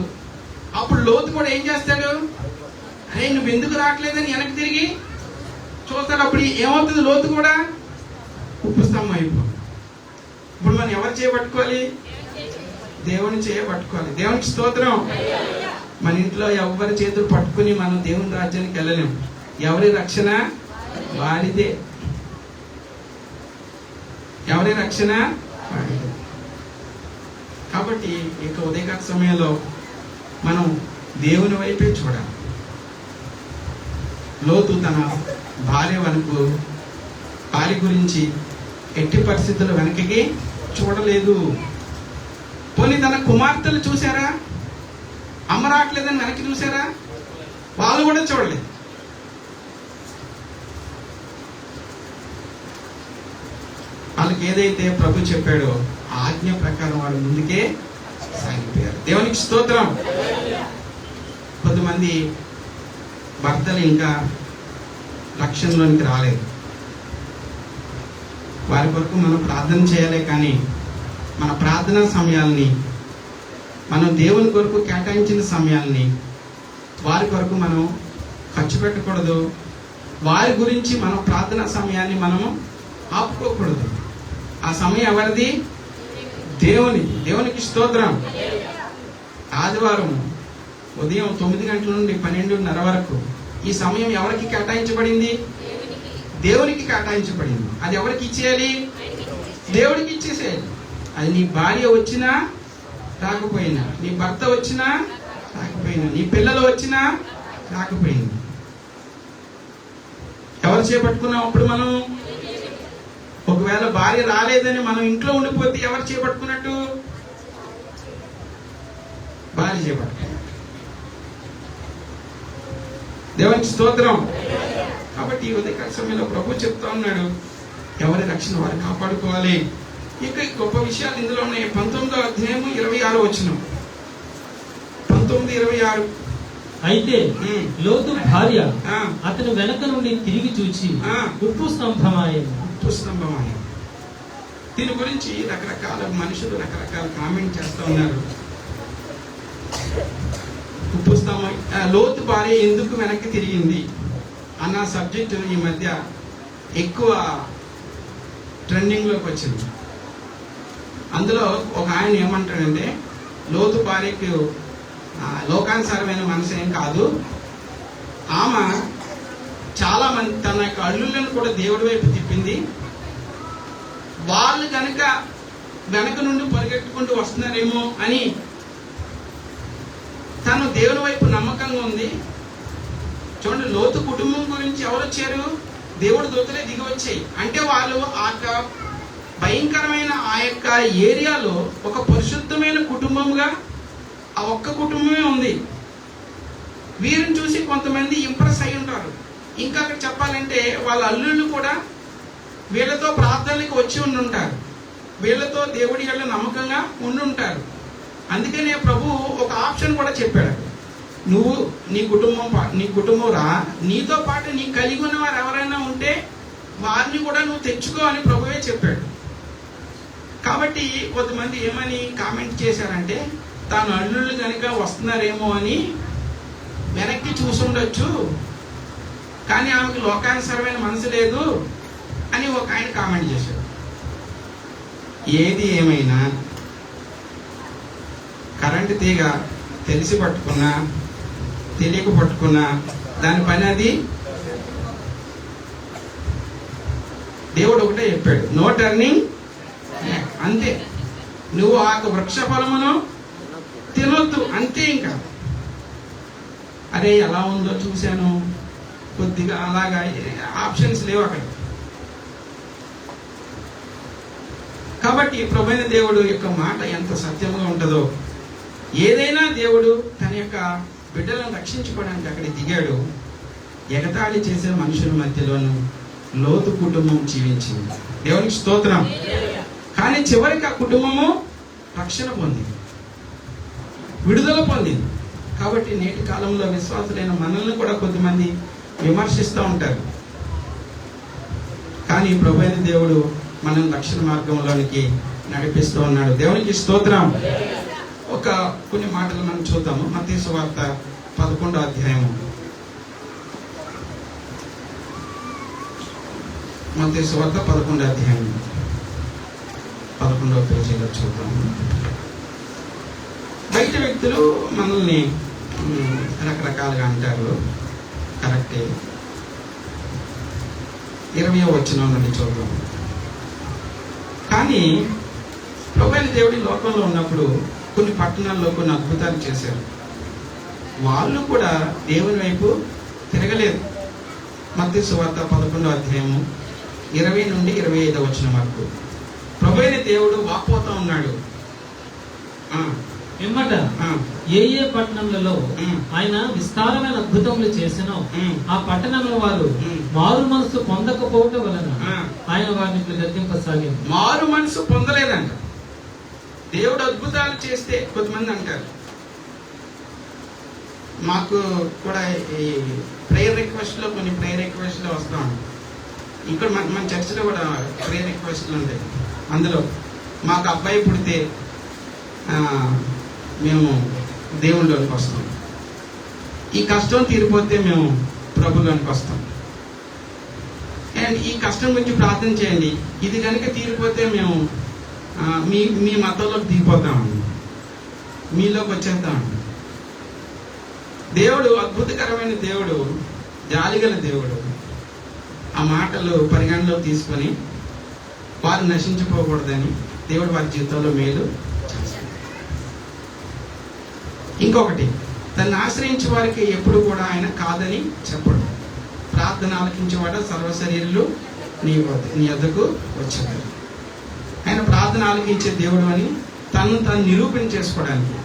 అప్పుడు లోతు కూడా ఏం చేస్తాడు? అరే నువ్వు ఎందుకు రావట్లేదని వెనక్కి తిరిగి చూస్తాడు. అప్పుడు ఏమవుతుంది? లోతు కూడా ఉప్పు స్తంభం అయిపో. ఇప్పుడు మనం ఎవరు చేయబట్టుకోవాలి? దేవుని చేయబట్టుకోవాలి. దేవునికి స్తోత్రం. మన ఇంట్లో ఎవరి చేతులు పట్టుకుని మనం దేవుని రాజ్యానికి వెళ్ళలేము. ఎవరి రక్షణ వారిదే. ఎవరి రక్షణ వారిదే. కాబట్టి ఇక ఉదయకాల సమయంలో మనం దేవుని వైపే చూడాలి. లోతు తన భార్య గురించి ఎట్టి పరిస్థితుల్లో వెనక్కి చూడలేదు. పోనీ తన కుమార్తెలు చూసారా? అమ్మ రావట్లేదని వెనక్కి చూసారా? వాళ్ళు కూడా చూడలేదు. వాళ్ళకి ఏదైతే ప్రభు చెప్పాడో ఆజ్ఞ ప్రకారం వాళ్ళు ముందుకే సాగిపోయారు. దేవునికి స్తోత్రం. కొంతమంది భర్తలు ఇంకా రక్షణలోనికి రాలేదు. వారి కొరకు మనం ప్రార్థన చేయాలి, కానీ మన ప్రార్థనా సమయాల్ని, మనం దేవుని కొరకు కేటాయించిన సమయాల్ని వారి కొరకు మనం ఖర్చు పెట్టకూడదు. వారి గురించి మనం ప్రార్థనా సమయాన్ని మనము ఆపుకోకూడదు. ఆ సమయం ఎవరిది? దేవునికి స్తోత్రం. ఆదివారం ఉదయం 9 గంటల నుండి 12:30 వరకు ఈ సమయం ఎవరికి కేటాయించబడింది? దేవునికి కేటాయించబడింది. అది ఎవరికి ఇచ్చేయాలి? దేవుడికి ఇచ్చేసేయాలి. అది నీ భార్య వచ్చినా రాకపోయినా, నీ భర్త వచ్చినా రాకపోయినా, నీ పిల్లలు వచ్చినా రాకపోయినా, ఎవరు చేపట్టుకున్నాం? అప్పుడు మనం ఒకవేళ భార్య రాలేదని మనం ఇంట్లో ఉండిపోతే ఎవరు చేపట్టుకున్నట్టు? భార్య చేపట్టుకున్నట్టు. దేవునికి స్తోత్రం. కాబట్టి ఈ ఉదయకాల సమయంలో ప్రభు చెప్తా ఉన్నాడు, ఎవరి రక్షణ వారు కాపాడుకోవాలి. ఇంకా గొప్ప విషయాలు ఇందులో ఉన్నాయి. 19వ అధ్యాయము 26వ వచనం. 19:26. అయితే లోతు భార్య అతని వెనక నుండి తిరిగి చూచి ఉప్పు స్తంభమాయెను. దీని గురించి రకరకాల మనుషులు రకరకాల కామెంట్ చేస్తూ ఉన్నారు. ఉప్పు స్తంభం, లోతు భార్య ఎందుకు వెనక్కి తిరిగింది అన్న సబ్జెక్టు ఈ మధ్య ఎక్కువ ట్రెండింగ్లోకి వచ్చింది. అందులో ఒక ఆయన ఏమంటాడంటే, లోతు భార్యకు లోకానుసారమైన మనసు ఏం కాదు, ఆమె చాలా మంది తన యొక్క అల్లుళ్ళను కూడా దేవుడి వైపు తిప్పింది. వాళ్ళు కనుక వెనక నుండి పరిగెట్టుకుంటూ వస్తున్నారేమో అని తను దేవుని వైపు నమ్మకంగా ఉంది. చూడండి, లోతు కుటుంబం గురించి ఎవరు వచ్చారు? దేవుడి దూతలే దిగి వచ్చాయి. అంటే వాళ్ళు ఆ భయంకరమైన ఆ యొక్క ఏరియాలో ఒక పరిశుద్ధమైన కుటుంబంగా ఆ ఒక్క కుటుంబమే ఉంది. వీరిని చూసి కొంతమంది ఇంప్రెస్ అయి ఉంటారు. ఇంకా అక్కడ చెప్పాలంటే వాళ్ళ అల్లుళ్ళు కూడా వీళ్ళతో ప్రార్థనలకు వచ్చి ఉండుంటారు, వీళ్ళతో దేవుడి యొక్క నమ్మకంగా ఉండుంటారు. అందుకనే ప్రభు ఒక ఆప్షన్ కూడా చెప్పాడు. నువ్వు నీ కుటుంబం రా, నీతో పాటు నీ కలిగి ఉన్న వారు ఎవరైనా ఉంటే వారిని కూడా నువ్వు తెచ్చుకో అని ప్రభువే చెప్పాడు. కాబట్టి కొంతమంది ఏమని కామెంట్ చేశారంటే, తాను అల్లుళ్ళు కనుక వస్తున్నారేమో అని వెనక్కి చూసుండొచ్చు, కానీ ఆమెకు లోకానుసరమైన మనసు లేదు అని ఒక ఆయన కామెంట్ చేశాడు. ఏది ఏమైనా కరెంటు తీగ తెలిసి పట్టుకున్నా తెలియక పట్టుకున్నా దాని పని అది. దేవుడు ఒకటే చెప్పాడు, నో టర్నింగ్. అంతే, నువ్వు ఆ వృక్ష ఫలమును తినొద్దు, అంతే. ఇంకా అరే ఎలా ఉందో చూశాను, కొద్దిగా అలాగా ఆప్షన్స్ లేవు అక్కడ. కాబట్టి ప్రభువైన దేవుడు యొక్క మాట ఎంత సత్యంగా ఉంటుందో, ఏదైనా దేవుడు తన యొక్క బిడ్డలను రక్షించుకోవడానికి అక్కడికి దిగాడు. ఎగతాళి చేసే మనుషుల మధ్యలోనూ లోతు కుటుంబం జీవించింది. దేవునికి స్తోత్రం. కానీ చివరికి ఆ కుటుంబము రక్షణ పొందింది, విడుదల పొందింది. కాబట్టి నేటి కాలంలో విశ్వాసులైన మనల్ని కూడా కొద్దిమంది విమర్శిస్తూ ఉంటారు, కానీ ప్రభువైన దేవుడు మనం రక్షణ మార్గంలోనికి నడిపిస్తూ ఉన్నాడు. దేవునికి స్తోత్రం. కొన్ని మాటలు మనం చూద్దాము. మత్తయి సువార్త 11వ అధ్యాయము. మత్తయి సువార్త 11వ అధ్యాయం 11వ పేజీలో చూద్దాము. బయట వ్యక్తులు మనల్ని రకరకాలుగా అంటారు, కరెక్టే. 20వ వచనం నుండి చూద్దాం. కానీ ప్రభువైన దేవుడి లోకంలో ఉన్నప్పుడు కొన్ని పట్టణాల్లో కొన్ని అద్భుతాలు చేశారు. వాళ్ళు కూడా దేవుని వైపు తిరగలేదు. మత్తయి సువార్త 11వ అధ్యాయము 20 నుండి 25వ వచనం వరకు ప్రభువైన దేవుడు వాపోతా ఉన్నాడు. పిమ్మట ఏ ఏ పట్టణములలో ఆయన విస్తారమైన అద్భుతములు చేసినో ఆ పట్టణముల వారు మారు మనసు పొందకపోవటం వలన ఆయన వారిని గద్దింపసాగారు. మారు మనసు పొందలేదంట. దేవుడు అద్భుతాలు చేస్తే కొంతమంది అంటారు, మాకు కూడా ఈ ప్రేయర్ రిక్వెస్ట్లో కొన్ని ప్రేయర్ రిక్వెస్ట్లో వస్తాం. ఇక్కడ మన చర్చిలో కూడా ప్రేయర్ రిక్వెస్ట్లు ఉంటాయి. అందులో మాకు అబ్బాయి పుడితే మేము దేవుళ్ళలోనికి వస్తాం, ఈ కష్టం తీరిపోతే మేము ప్రభులోనికి వస్తాం, అండ్ ఈ కష్టం గురించి ప్రార్థన చేయండి, ఇది కనుక తీరిపోతే మేము మీ మతంలోకి దిగిపోతామండి, మీలోకి వచ్చేద్దామండి. దేవుడు అద్భుతకరమైన దేవుడు, జాలిగల దేవుడు. ఆ మాటలు పరిగణలోకి తీసుకొని వారు నశించిపోకూడదని దేవుడు వారి జీవితంలో మేలు చేస్తాడు. ఇంకొకటి, తను ఆశ్రయించే వారికి ఎప్పుడు కూడా ఆయన కాదని చెప్పడు. ప్రార్థన ఆలకించేవాడు సర్వశరీరులు నీ వద్దకు వచ్చాడు. ఆయన ప్రార్థన ఆలకించే దేవుడు అని తను నిరూపణ చేసుకోవడానికి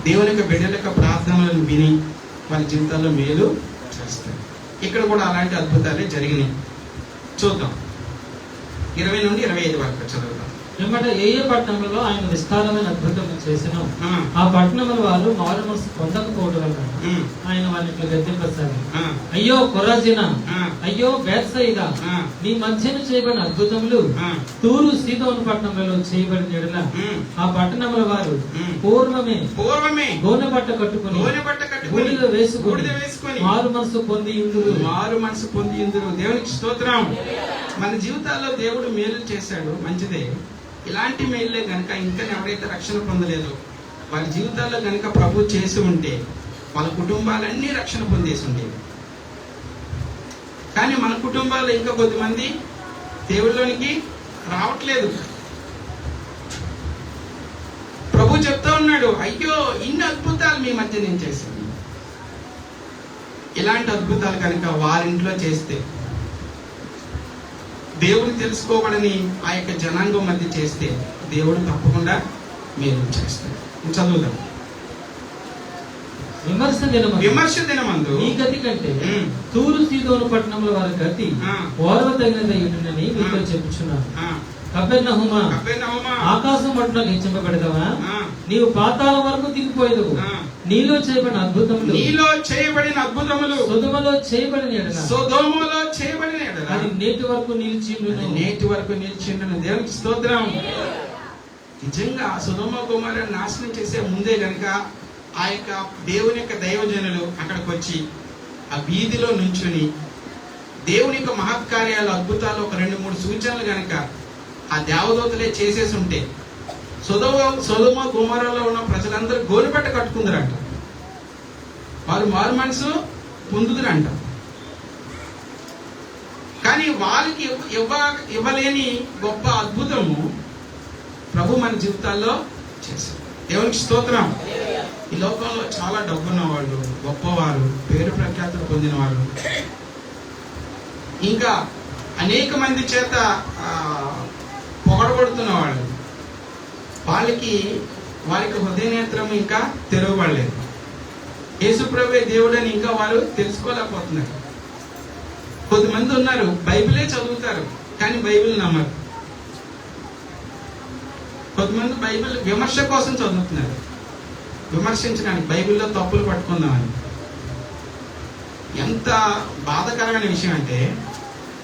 దేవుని యొక్క బిడ్డల యొక్క ప్రార్థనలను విని వాళ్ళ జీవితాల్లో మేలు చేస్తాడు. ఇక్కడ కూడా అలాంటి అద్భుతాలే జరిగినాయి. చూద్దాం, 20 నుండి 25 వరకు చదువుతాం. పిమ్మట ఏ ఏ పట్టణంలో ఆయన విస్తారమైన అద్భుతములు చేసినో ఆ పట్టణముల వారు మారు మనసు పొందకపోవడం వలన ఆయన వారిని గద్దింపసాగారు. అయ్యో కొరాజినా, అయ్యో బేత్సయిదా, నీ మధ్యన చేయబడిన అద్భుతములు తూరు సీదోను పట్టణంలో చేయబడిన యెడల ఆ పట్టణముల వారు పూర్వమే గోనె బట్ట కట్టుకుని బూడిద వేసుకుని మారు మనసు పొంది ఇందురు. దేవునికి స్తోత్రం. మన జీవితాల్లో దేవుడు మేలు చేశాడు, మంచిదే. ఇలాంటి మేలులే కనుక ఇంకా ఎవరైతే రక్షణ పొందలేదో వాళ్ళ జీవితాల్లో కనుక ప్రభు చేసి ఉంటే వాళ్ళ కుటుంబాలన్నీ రక్షణ పొందేసి ఉండేవి. కానీ మన కుటుంబాల్లో ఇంకా కొద్దిమంది దేవుళ్ళలోనికి రావట్లేదు. ప్రభు చెప్తా ఉన్నాడు, అయ్యో ఇన్ని అద్భుతాలు మీ మధ్య నేను చేశాను. ఇలాంటి అద్భుతాలు కనుక వారింట్లో చేస్తే, దేవుని తెలుసుకోబడని ఆ యొక్క జనాంగం మధ్య చేస్తే దేవుడు తప్పకుండా మేలు చేస్తాడు. చదువుదాం. విమర్శ దినమందు ఈ గతి కంటే తూరు సీదోను పట్టణముల వారి గతి ఓర్వ తగినదని మీతో చెప్పుచున్నాను. కపెర్నహూమా, కపెర్నహూమా, ఆకాశం మట్టున హెచ్చింపబడతావా? ఆ, నీవు పాతాళం వరకు దిగిపోయేదవు. ఆ. నీలో చేయబడిన అద్భుతములు, నీలో చేయబడిన అద్భుతములు సొదొమలో చేయబడిన ఎడల సొదొమలో చేయబడిన ఎడల అది నేటి వరకు నిలిచిండును. అది నేటి వరకు నిలిచిండును. దేవునికి స్తోత్రం. నిజంగా సొదొమ గొమొర్రా నాశనం చేసే ముందే గనుక ఆ యొక్క దేవుని యొక్క దైవజనులు అక్కడికి వచ్చి ఆ వీధిలో నుంచుని దేవుని యొక్క మహత్కార్యాలు, అద్భుతాలు, ఒక 2-3 సూచనలు గనక ఆ దేవదూతలే చేసేసి ఉంటే సొదొమ గొమొర్రాలో ఉన్న ప్రజలందరూ గోరుపెట్ట కట్టుకుందరంట. వారు మారు మనసు పొందుదురంట. కానీ వాళ్ళకి ఇవ్వలేని గొప్ప అద్భుతము ప్రభు మన జీవితాల్లో చేశారు. దేవునికి స్తోత్రం. ఈ లోకంలో చాలా డబ్బున్న వాళ్ళు, గొప్పవారు, పేరు ప్రఖ్యాతులు పొందిన వాళ్ళు, ఇంకా అనేక మంది చేత పొగడబడుతున్న వాళ్ళు, వారికి హృదయ నేత్రం ఇంకా తెరవబడలేదు. యేసుప్రభువే దేవుడని ఇంకా వారు తెలుసుకోలేకపోతున్నారు. కొంతమంది ఉన్నారు బైబిలే చదువుతారు కానీ బైబిల్ నమ్మరు. కొంతమంది బైబిల్ విమర్శ కోసం చదువుతున్నారు, విమర్శించడానికి, బైబిల్లో తప్పులు పట్టుకుందామని. ఎంత బాధకరమైన విషయం అంటే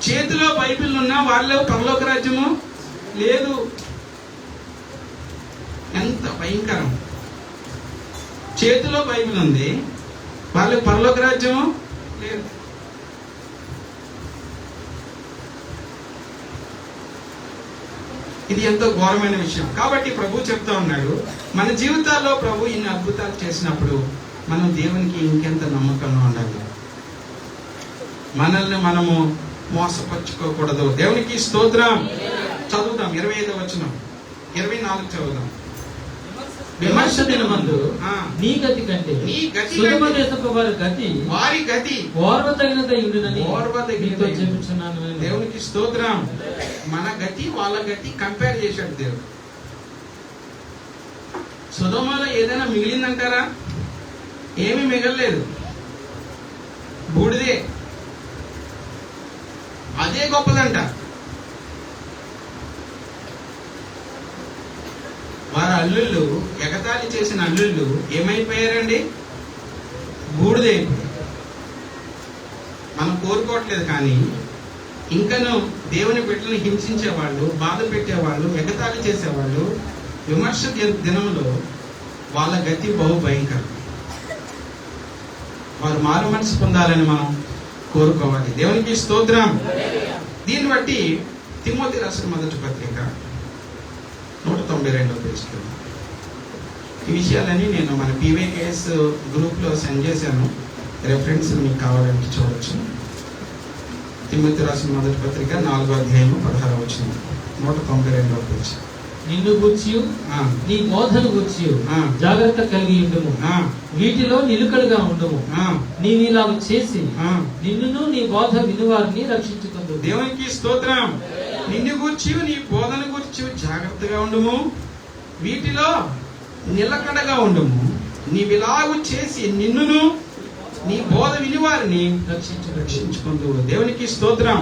చేతిలో బైబిల్ ఉన్నా వాళ్ళు పరలోక రాజ్యము లేదు. ఎంత భయంకరం. చేతిలో బైబిల్ ఉంది, వాళ్ళకి పరలోక రాజ్యము లేదు. ఇది ఎంతో ఘోరమైన విషయం. కాబట్టి ప్రభు చెప్తా ఉన్నాడు, మన జీవితాల్లో ప్రభు ఇన్ని అద్భుతాలు చేసినప్పుడు మనం దేవునికి ఇంకెంత నమ్మకంగా ఉండాలి. మనల్ని మనము మోసపరుచుకోకూడదు. దేవునికి స్తోత్రం. చదువుదాం 25వ వచనం, 24 చదువుదాం. విమర్శ దినమందు నీ గతి కంటే నీ గతి సొదొమ దేశపు వారి గతి ఓర్వతగినదై ఉండునని నీతో చెప్పుచున్నాను. దేవునికి స్తోత్రం. మన గతి వాళ్ళ గతి కంపేర్ చేశాడు దేవుడు. సొదొమలో ఏదైనా మిగిలిందంటారా? ఏమీ మిగలలేదు, బూడిదే. అదే గొప్పదంట. వారి అల్లుళ్ళు, ఎగతాళి చేసిన అల్లుళ్ళు ఏమైపోయారండి? బూడిదైపోయారు. మనం కోరుకోవట్లేదు కానీ ఇంకను దేవుని బిడ్డలను హింసించేవాళ్ళు, బాధ పెట్టేవాళ్ళు, ఎగతాళి చేసేవాళ్ళు, విమర్శ దినంలో వాళ్ళ గతి బహు భయంకరం. వారు మారు మనసు పొందాలని మనం కోరుకోవాలి. దేవునికి స్తోత్రం. దీన్ని బట్టి తిమోతి రాసిన మొదటి పత్రిక 192వ పేజీలో ఈ విషయాలని నేను మన పీవైకేఎస్ గ్రూప్లో సెండ్ చేశాను. రెఫరెన్స్ మీకు కావాలంటే చూడొచ్చు. తిమోతి రాసిన మొదటి పత్రిక 4వ అధ్యాయం 16వ వచనం, 192వ పేజీ. నిన్ను గూర్చి నీ బోధను గూర్చి జాగ్రత్త కలిగి ఉండుము, వీటిలో నిలుకడగా ఉండుము. నీవిలాగ చేసి నిన్నును నీ బోధ వినువారిని రక్షించుకుందు. దేవునికి స్తోత్రం. నిన్ను గూర్చి నీ బోధన గూర్చి జాగ్రత్తగా ఉండుము, వీటిలో నిలకడగా ఉండుము. నీవిలాగు చేసి నిన్నును నీ బోధ వినివారిని రక్షించుకుందు. దేవునికి స్తోత్రం.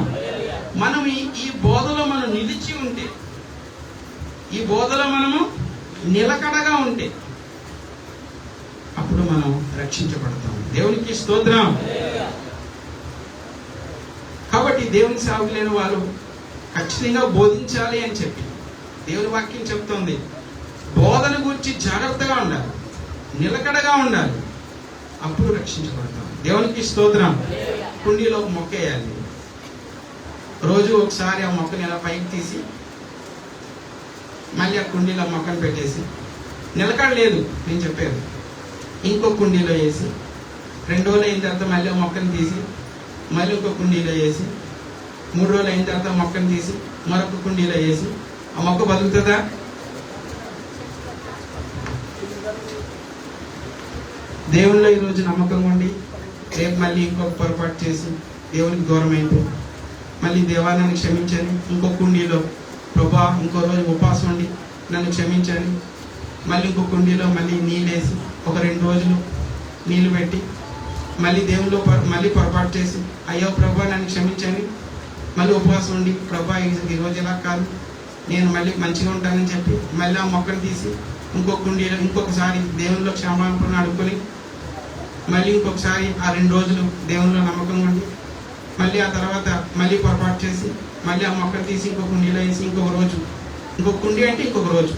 మనం ఈ బోధలో మనం నిలిచి ఉంటే, ఈ బోధలో మనము నిలకడగా ఉంటే అప్పుడు మనం రక్షించబడతాం. దేవునికి స్తోత్రం. కాబట్టి దేవుని సేవకులైన వారు ఖచ్చితంగా బోధించాలి అని చెప్పి దేవుని వాక్యం చెప్తోంది. బోధన గురించి జాగ్రత్తగా ఉండాలి, నిలకడగా ఉండాలి, అప్పుడు రక్షించబడతాం. దేవునికి స్తోత్రం. కుండీలో ఒక మొక్క వేయాలి. రోజు ఒకసారి ఆ మొక్కని ఇలా పైకి తీసి మళ్ళీ ఆ కుండీలో మొక్కను పెట్టేసి, నిలకడ లేదు నేను చెప్పేది, ఇంకో కుండీలో వేసి 2 రోజులు అయిన తర్వాత మళ్ళీ ఆ మొక్కను తీసి మళ్ళీ ఇంకో కుండీలో వేసి 3 రోజులు అయిన తర్వాత మొక్కను తీసి మరొక కుండీలో వేసి ఆ మొక్క బతుకుతుందా? దేవుల్లో ఈరోజు నమ్మకంగా ఉండి రేపు మళ్ళీ ఇంకొక పొరపాటు చేసి దేవునికి దూరం అయిపోయి మళ్ళీ దేవాన్ని క్షమించండి, ఇంకో కుండీలో ప్రభా ఇంకో రోజు ఉపవాసం ఉండి నన్ను క్షమించండి, మళ్ళీ ఇంకో కుండీలో మళ్ళీ నీళ్ళు వేసి ఒక 2 రోజులు నీళ్ళు పెట్టి మళ్ళీ దేవుల్లో మళ్ళీ పొరపాటు చేసి అయ్యో ప్రభా నన్ను క్షమించండి, మళ్ళీ ఉపవాసం ఉండి ప్రభా ఈరోజు ఇలా కాదు నేను మళ్ళీ మంచిగా ఉంటానని చెప్పి మళ్ళీ ఆ మొక్కను తీసి ఇంకొకసారి దేవునిలో క్షమాపణ అడుక్కొని మళ్ళీ ఇంకొకసారి ఆ 2 రోజులు దేవునిలో నమ్మకం ఉండి మళ్ళీ ఆ తర్వాత మళ్ళీ పొరపాటు చేసి మళ్ళీ ఆ మొక్కను తీసి ఇంకొక కుండీలో వేసి ఇంకొక రోజు ఇంకొక కుండీ అంటే ఇంకొక రోజు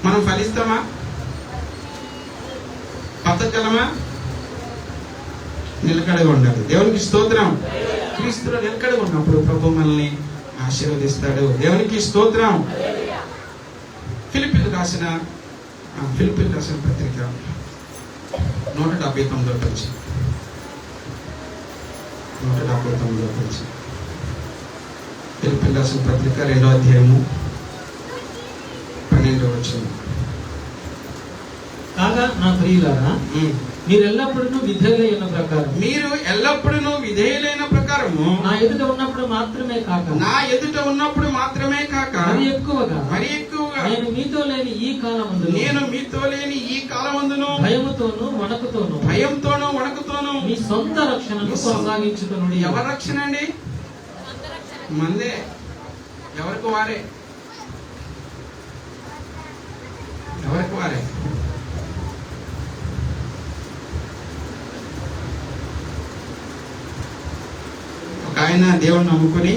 మనం ఫలిస్తామా? బతకగలమా? నిలకడగా ఉండాలి. దేవునికి స్తోత్రం. క్రీస్తులో నిలకడగా ఉన్నప్పుడు ప్రభు మనల్ని ఆశీర్వదిస్తాడు. దేవునికి స్తోత్రం. ఫిలిప్పీలకు రాసిన పత్రిక 179వ పేజీ. 179వ పేజీ. ఫిలిప్పీలకు రాసిన పత్రిక 2వ అధ్యాయము 12వ వచనం. కాగా నా ప్రియులారా, మీరు ఎల్లప్పుడూ విధేయులైన ప్రకారము నా ఎదుట ఉన్నప్పుడు మాత్రమే కాక మరి ఎక్కువగా నేను మీతో లేని ఈ కాలమందును భయముతోను వణకుతోను మీ సొంత రక్షణను కొనసాగించుకొనుడి. ఎవరి రక్షణ అండి? మందే. ఎవరికి వారే. ఒక ఆయన దేవుడిని నమ్ముకొని,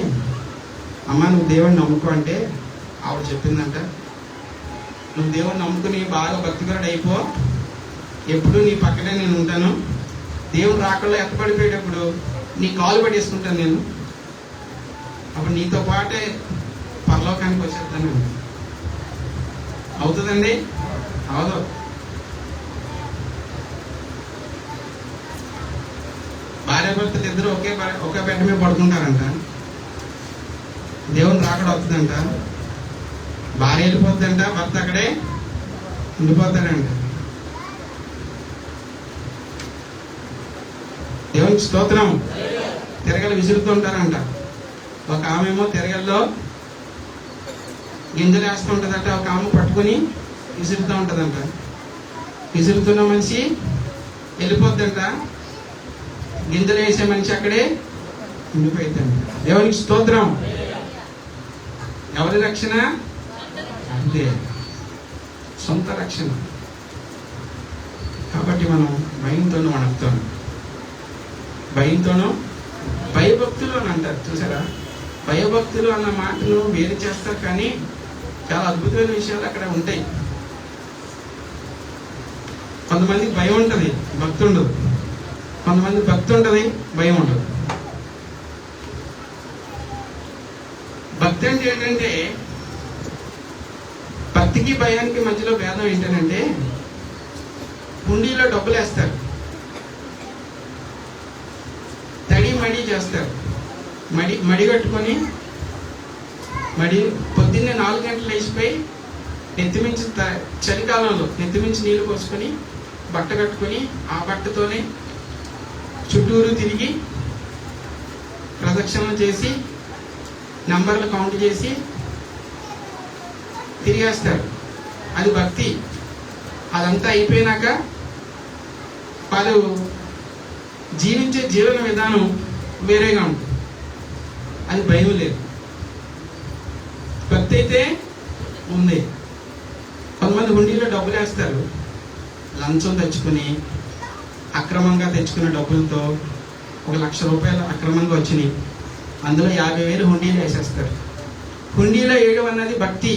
అమ్మ నువ్వు దేవుడిని నమ్ముకో అంటే ఆవిడ చెప్పిందంట, నువ్వు దేవుడిని నమ్ముకుని బాగా భక్తిపరుడు అయిపో, ఎప్పుడు నీ పక్కనే నేను ఉంటాను, దేవుడు రాకల్లో ఎత్తపడిపోయేటప్పుడు నీ కాలు పట్టేసుకుంటాను నేను, అప్పుడు నీతో పాటే పరలోకానికి వచ్చేస్తాను. అవుతుందండి? అవదు. భార్యాభర్తలు ఇద్దరు ఒకే బెడ్ మీద పడుకుంటారంట. దేవుని రాకడ వస్తుందంట. భార్య వెళ్ళిపోద్దంట, భర్త అక్కడే ఉండిపోతాడంట. దేవునికి స్తోత్రం. తిరగలు విసురుతూ ఉంటారంట. ఒక ఆమెమో తిరగల్లో గింజలు వేస్తూ ఉంటుందంట, ఒక ఆమె పట్టుకుని విసురుతూ ఉంటుందంట. విసురుతున్న మనిషి వెళ్ళిపోద్దంట, గింజలు వేసే మనిషి అక్కడే ఉండిపోయిందంట. దేవునికి స్తోత్రం. ఎవరి రక్షణ? అంతే, సొంత రక్షణ. కాబట్టి మనం భయంతోనూ వణకుతాను. భయభక్తులు అని అంటారు చూసారా? భయభక్తులు అన్న మాటను వేరు చేస్తారు, కానీ చాలా అద్భుతమైన విషయాలు అక్కడ ఉంటాయి. కొంతమందికి భయం ఉంటుంది, భక్తి ఉండదు. కొంతమంది భక్తి ఉంటుంది, భయం ఉండదు. భక్తి అంటే ఏంటంటే, భక్తికి భయానికి మధ్యలో భేదం ఏంటంటే, హుండీలో డబ్బులు వేస్తారు, తడి మడి చేస్తారు, మడి కట్టుకొని పొద్దున్నే 4 గంటలు లేచిపోయి నెత్తిమించి చలికాలంలో నెత్తిమించి నీళ్లు పోసుకొని బట్ట కట్టుకొని ఆ బట్టతోనే చుట్టూరు తిరిగి ప్రదక్షిణలు చేసి నంబర్లు కౌంట్ చేసి తిరిగేస్తారు. అది భక్తి. అదంతా అయిపోయినాక వాళ్ళు జీవించే జీవన విధానం వేరేగా ఉంటుంది. అది భయం లేదు. భక్తి అయితే ఉంది. కొంతమంది హుండీలో డబ్బులు వేస్తారు, లంచం తెచ్చుకుని అక్రమంగా తెచ్చుకున్న డబ్బులతో 1,00,000 రూపాయలు అక్రమంగా వచ్చినాయి, అందులో 50,000 హుండీలు వేసేస్తారు. హుండీలో వేయడం అన్నది భక్తి,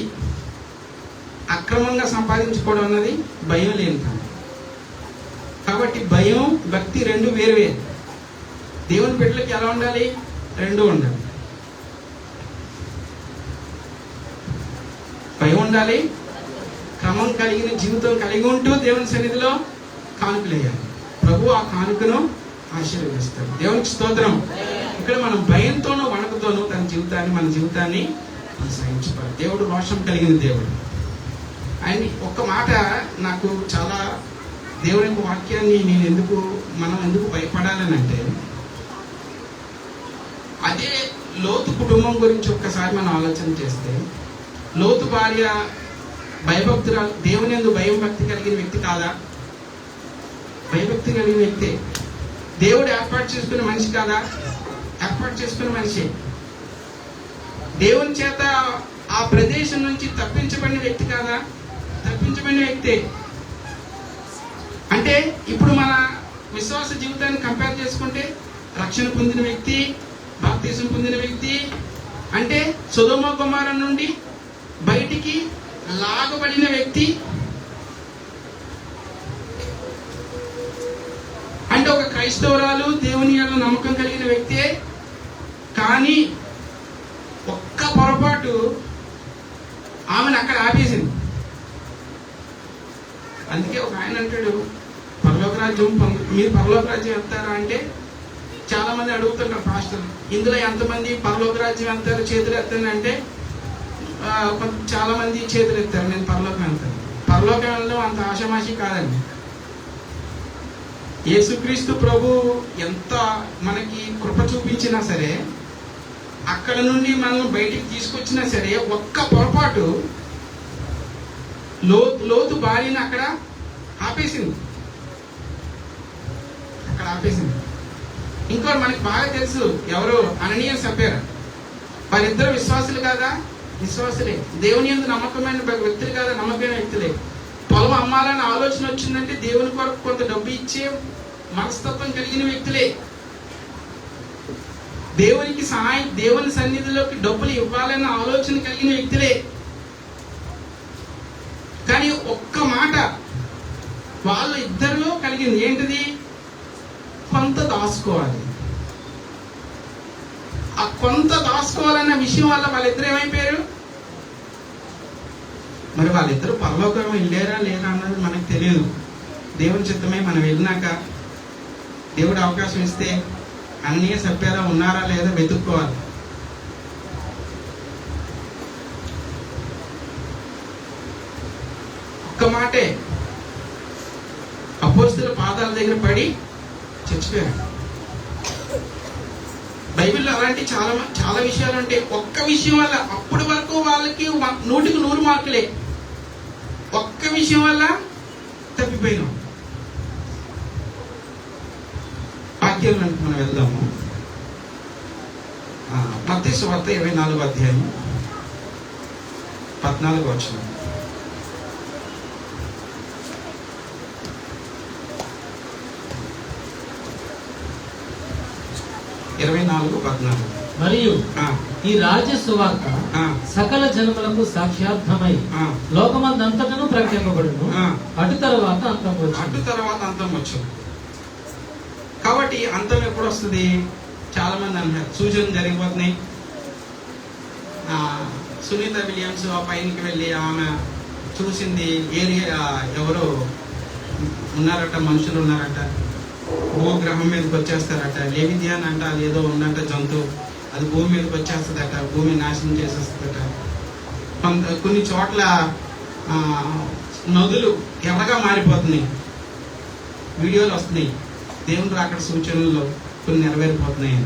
అక్రమంగా సంపాదించుకోవడం అన్నది భయం లేని పని. కాబట్టి భయం భక్తి 2 వేరువేరు. దేవుని బిడ్డలకి ఎలా ఉండాలి? 2 ఉండాలి. భయం ఉండాలి, క్రమం కలిగిన జీవితం కలిగి ఉంటూ దేవుని సన్నిధిలో కానుకలేయాలి. ప్రభు ఆ కానుకను ఆశీర్వదిస్తాడు. దేవునికి స్తోత్రం. ఇక్కడ మనం భయంతోనూ వణకుతోనూ మన జీవితాన్ని కొనసాగించుకోవాలి. దేవుడు రోషం కలిగిన దేవుడు. ఆయన ఒక్క మాట నాకు చాలా, దేవుని యొక్క వాక్యాన్ని మనం ఎందుకు భయపడాలని అంటే, అదే లోతు కుటుంబం గురించి ఒక్కసారి మనం ఆలోచన చేస్తే, లోతు భార్య భయభక్తురాలు, దేవుని యందు భయం భక్తి కలిగిన వ్యక్తి కాదా? భయభక్తి కలిగిన వ్యక్తే. దేవుడు ఏర్పాటు చేసుకున్న మనిషి కాదా? ఏర్పాటు చేసుకున్న మనిషి. దేవుని చేత ఆ ప్రదేశం నుంచి తప్పించబడిన వ్యక్తి కాదా? తప్పించబడిన వ్యక్తే. అంటే ఇప్పుడు మన విశ్వాస జీవితాన్ని కంపేర్ చేసుకుంటే రక్షణ పొందిన వ్యక్తి, బాప్తిసం పొందిన వ్యక్తి, అంటే సొదొమ గొమొర్ర నుండి బయటికి లాగబడిన వ్యక్తి, అంటే ఒక క్రైస్తవురాలు, దేవుని యందు నమ్మకం కలిగిన వ్యక్తే. కానీ ఒక్క పొరపాటు ఆమెను అక్కడ ఆపేసింది. అందుకే ఒక ఆయన అంటాడు, పరలోక రాజ్యం మీరు పరలోక రాజ్యం వెళ్తారా అంటే చాలా మంది అడుగుతుంటారు పాస్టర్, ఇందులో ఎంతమంది పరలోక రాజ్యం వెళ్తారు చేతులు ఎత్తాను అంటే చాలా మంది చేతులు ఎత్తారు, నేను పరలోకం వెళ్తాను. పరలోకం వెళ్ళడం అంత ఆషామాషి కాదండి. యేసుక్రీస్తు ప్రభు ఎంత మనకి కృప చూపించినా సరే, అక్కడ నుండి మనం బయటికి తీసుకొచ్చినా సరే, ఒక్క పొరపాటు లోతు భార్యని అక్కడ ఆపేసింది. ఇంకోటి మనకి బాగా తెలుసు, ఎవరు? అననీయ సఫీరా. వారిద్దరు విశ్వాసులు కాదా? విశ్వాసులే. దేవుని యందు నమ్మకమైన వ్యక్తులు కాదా? నమ్మకమైన వ్యక్తులే. పొలం అమ్మాలని ఆలోచన వచ్చిందంటే దేవుని కొరకు కొంత డబ్బు ఇచ్చే మనస్తత్వం కలిగిన వ్యక్తులే. దేవునికి సహాయం, దేవుని సన్నిధిలోకి డబ్బులు ఇవ్వాలన్న ఆలోచన కలిగిన వ్యక్తులే. కానీ ఒక్క మాట వాళ్ళ ఇద్దరిలో కలిగింది. ఏంటిది? కొంత దాచుకోవాలి. ఆ కొంత దాచుకోవాలన్న విషయం వల్ల వాళ్ళిద్దరు ఏమైపోయారు? మరి వాళ్ళిద్దరు పరలోకం వెళ్ళారా లేదా అన్నది మనకు తెలియదు. దేవుని చిత్తమే. మనం వెళ్ళినాక దేవుడు అవకాశం ఇస్తే అననీయ సఫీరా ఉన్నారా లేదా వెతుక్కోవాలి. ఒక్క మాటే అపోస్తలుల పాదాల దగ్గర పడి చచ్చిపోయారు. బైబిల్లో అలాంటి చాలా విషయాలు ఉంటాయి. ఒక్క విషయం వల్ల అప్పటి వరకు వాళ్ళకి 100కి 100 మార్కులే. ఒక్క విషయం వల్ల తప్పిపోయినాం. వాక్యాలకు మనం వెళ్దాము. మత్తయి సువార్త 24వ అధ్యాయం 14వ వచనం. మరియు ఈ రాజ్య సువార్త సకల జనములకు సాక్ష్యార్థమై లోకమందంతటను ప్రకటింపబడును. అటు తర్వాత అంతం వచ్చు. కాబట్టి అంతం ఎప్పుడు వస్తుంది? చాలా మంది అంటారు సూచనలు జరిగిపోతున్నాయి. సునీత విలియమ్స్ ఆ పైనకి వెళ్ళి ఆమె చూసింది ఏరియా ఎవరో ఉన్నారట, మనుషులు ఉన్నారట, భూగ్రహం మీదకి వచ్చేస్తారట. లేవిథియాన్ అంట, అది ఏదో ఉందంట జంతువు, అది భూమి మీదకి వచ్చేస్తుందట, భూమి నాశనం చేసేస్తుందట. కొన్ని చోట్ల నదులు ఎర్రగా మారిపోతున్నాయి, వీడియోలు వస్తున్నాయి. దేవుని రాకడ సూచనల్లో కొన్ని నెరవేరిపోతున్నాయి.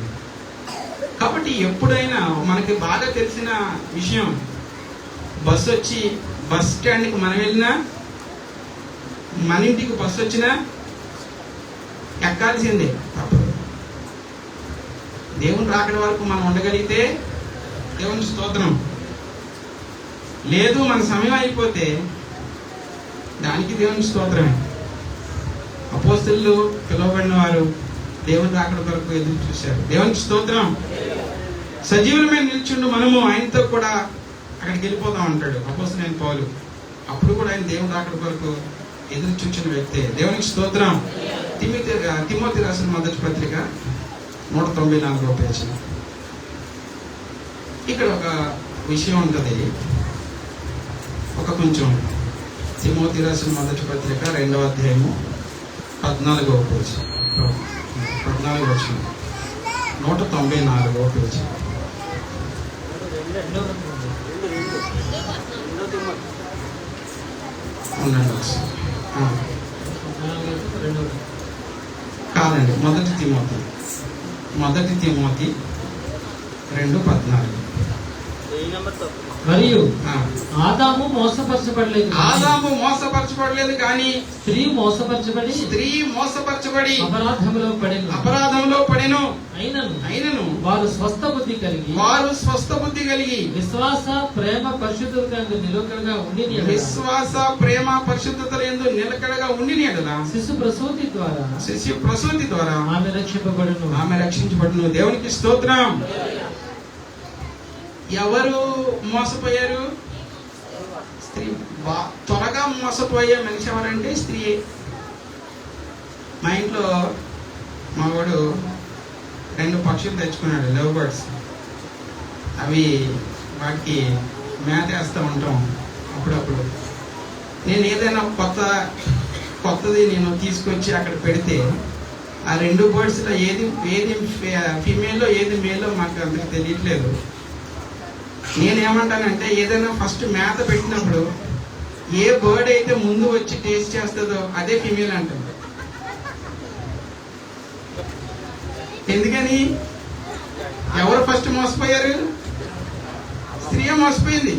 కాబట్టి ఎప్పుడైనా మనకి బాగా తెలిసిన విషయం, బస్సు వచ్చి బస్ స్టాండ్కి మనం వెళ్ళినా, మన ఇంటికి బస్సు వచ్చినా ఎక్కాల్సిందే, తప్పదు. దేవుని రాకడ వరకు మనం ఉండగలిగితే దేవుని స్తోత్రం. లేదు మన సమయం అయిపోతే దానికి దేవుని స్తోత్రమే. అపోస్తలులు పిలువబడిన వారు దేవుని రాకడ కొరకు ఎదురు చూశారు. దేవునికి స్తోత్రం. సజీవులమే నిల్చుండు మనము ఆయనతో కూడా అక్కడికి వెళ్ళిపోతాం అంటాడు అపోస్తలుడైన పౌలు. అప్పుడు కూడా ఆయన దేవుని రాకడ కొరకు ఎదురు చూచిన వ్యక్తే. దేవునికి స్తోత్రం. తిమోతి రాసిన మొదటి పత్రిక 194వ పేజీ. ఇక్కడ ఒక విషయం ఉంటుంది, కొంచెం. తిమోతి రాసిన మొదటి పత్రిక 2వ అధ్యాయము 14వ పేజీ, 14వ వచనం, 194వ పేజీ. కాదండి, మొదటి తిమోతి 2:14. మరియు ఆ, ఆదాము మోసపరచబడలేదు కానీ ఆదాము మోసపరచబడలేదు కానీ స్త్రీ మోసపరచబడి స్త్రీ మోసపరచబడి అపరాధంలో పడెను. అపరాధంలో పడెను. అయినను వారు స్వస్థ బుద్ధి కలిగి వారు స్వస్థ బుద్ధి కలిగి విశ్వాస ప్రేమ పరిశుద్ధులందు నిలకడగా ఉండి విశ్వాస ప్రేమ పరిశుద్ధతల యందు నిలకడగా ఉండి ఎడలా శిశు ప్రసూతి ద్వారా శిశు ప్రసూతి ద్వారా ఆమె రక్షింపబడును. ఆమె రక్షించబడును. దేవునికి స్తోత్రం. ఎవరు మోసపోయారు? స్త్రీ. త్వరగా మోసపోయే మనిషి ఎవరంటే స్త్రీ. మా ఇంట్లో మా వాడు 2 పక్షులు తెచ్చుకున్నాడు, లవ్ బర్డ్స్. అవి వాటికి మేత వేస్తూ ఉంటాం అప్పుడప్పుడు. నేను ఏదైనా కొత్తది నేను తీసుకొచ్చి అక్కడ పెడితే ఆ 2 బర్డ్స్లో ఏది ఫీమేల్లో ఏది మేలో మాకు అంతకు తెలియట్లేదు. నేనేమంటానంటే ఏదైనా ఫస్ట్ మేత పెట్టినప్పుడు ఏ బర్డ్ అయితే ముందు వచ్చి టేస్ట్ చేస్తుందో అదే ఫీమేల్ అంటుంది. ఎందుకని? ఎవరు ఫస్ట్ మోసపోయారు? స్త్రీ మోసపోయింది.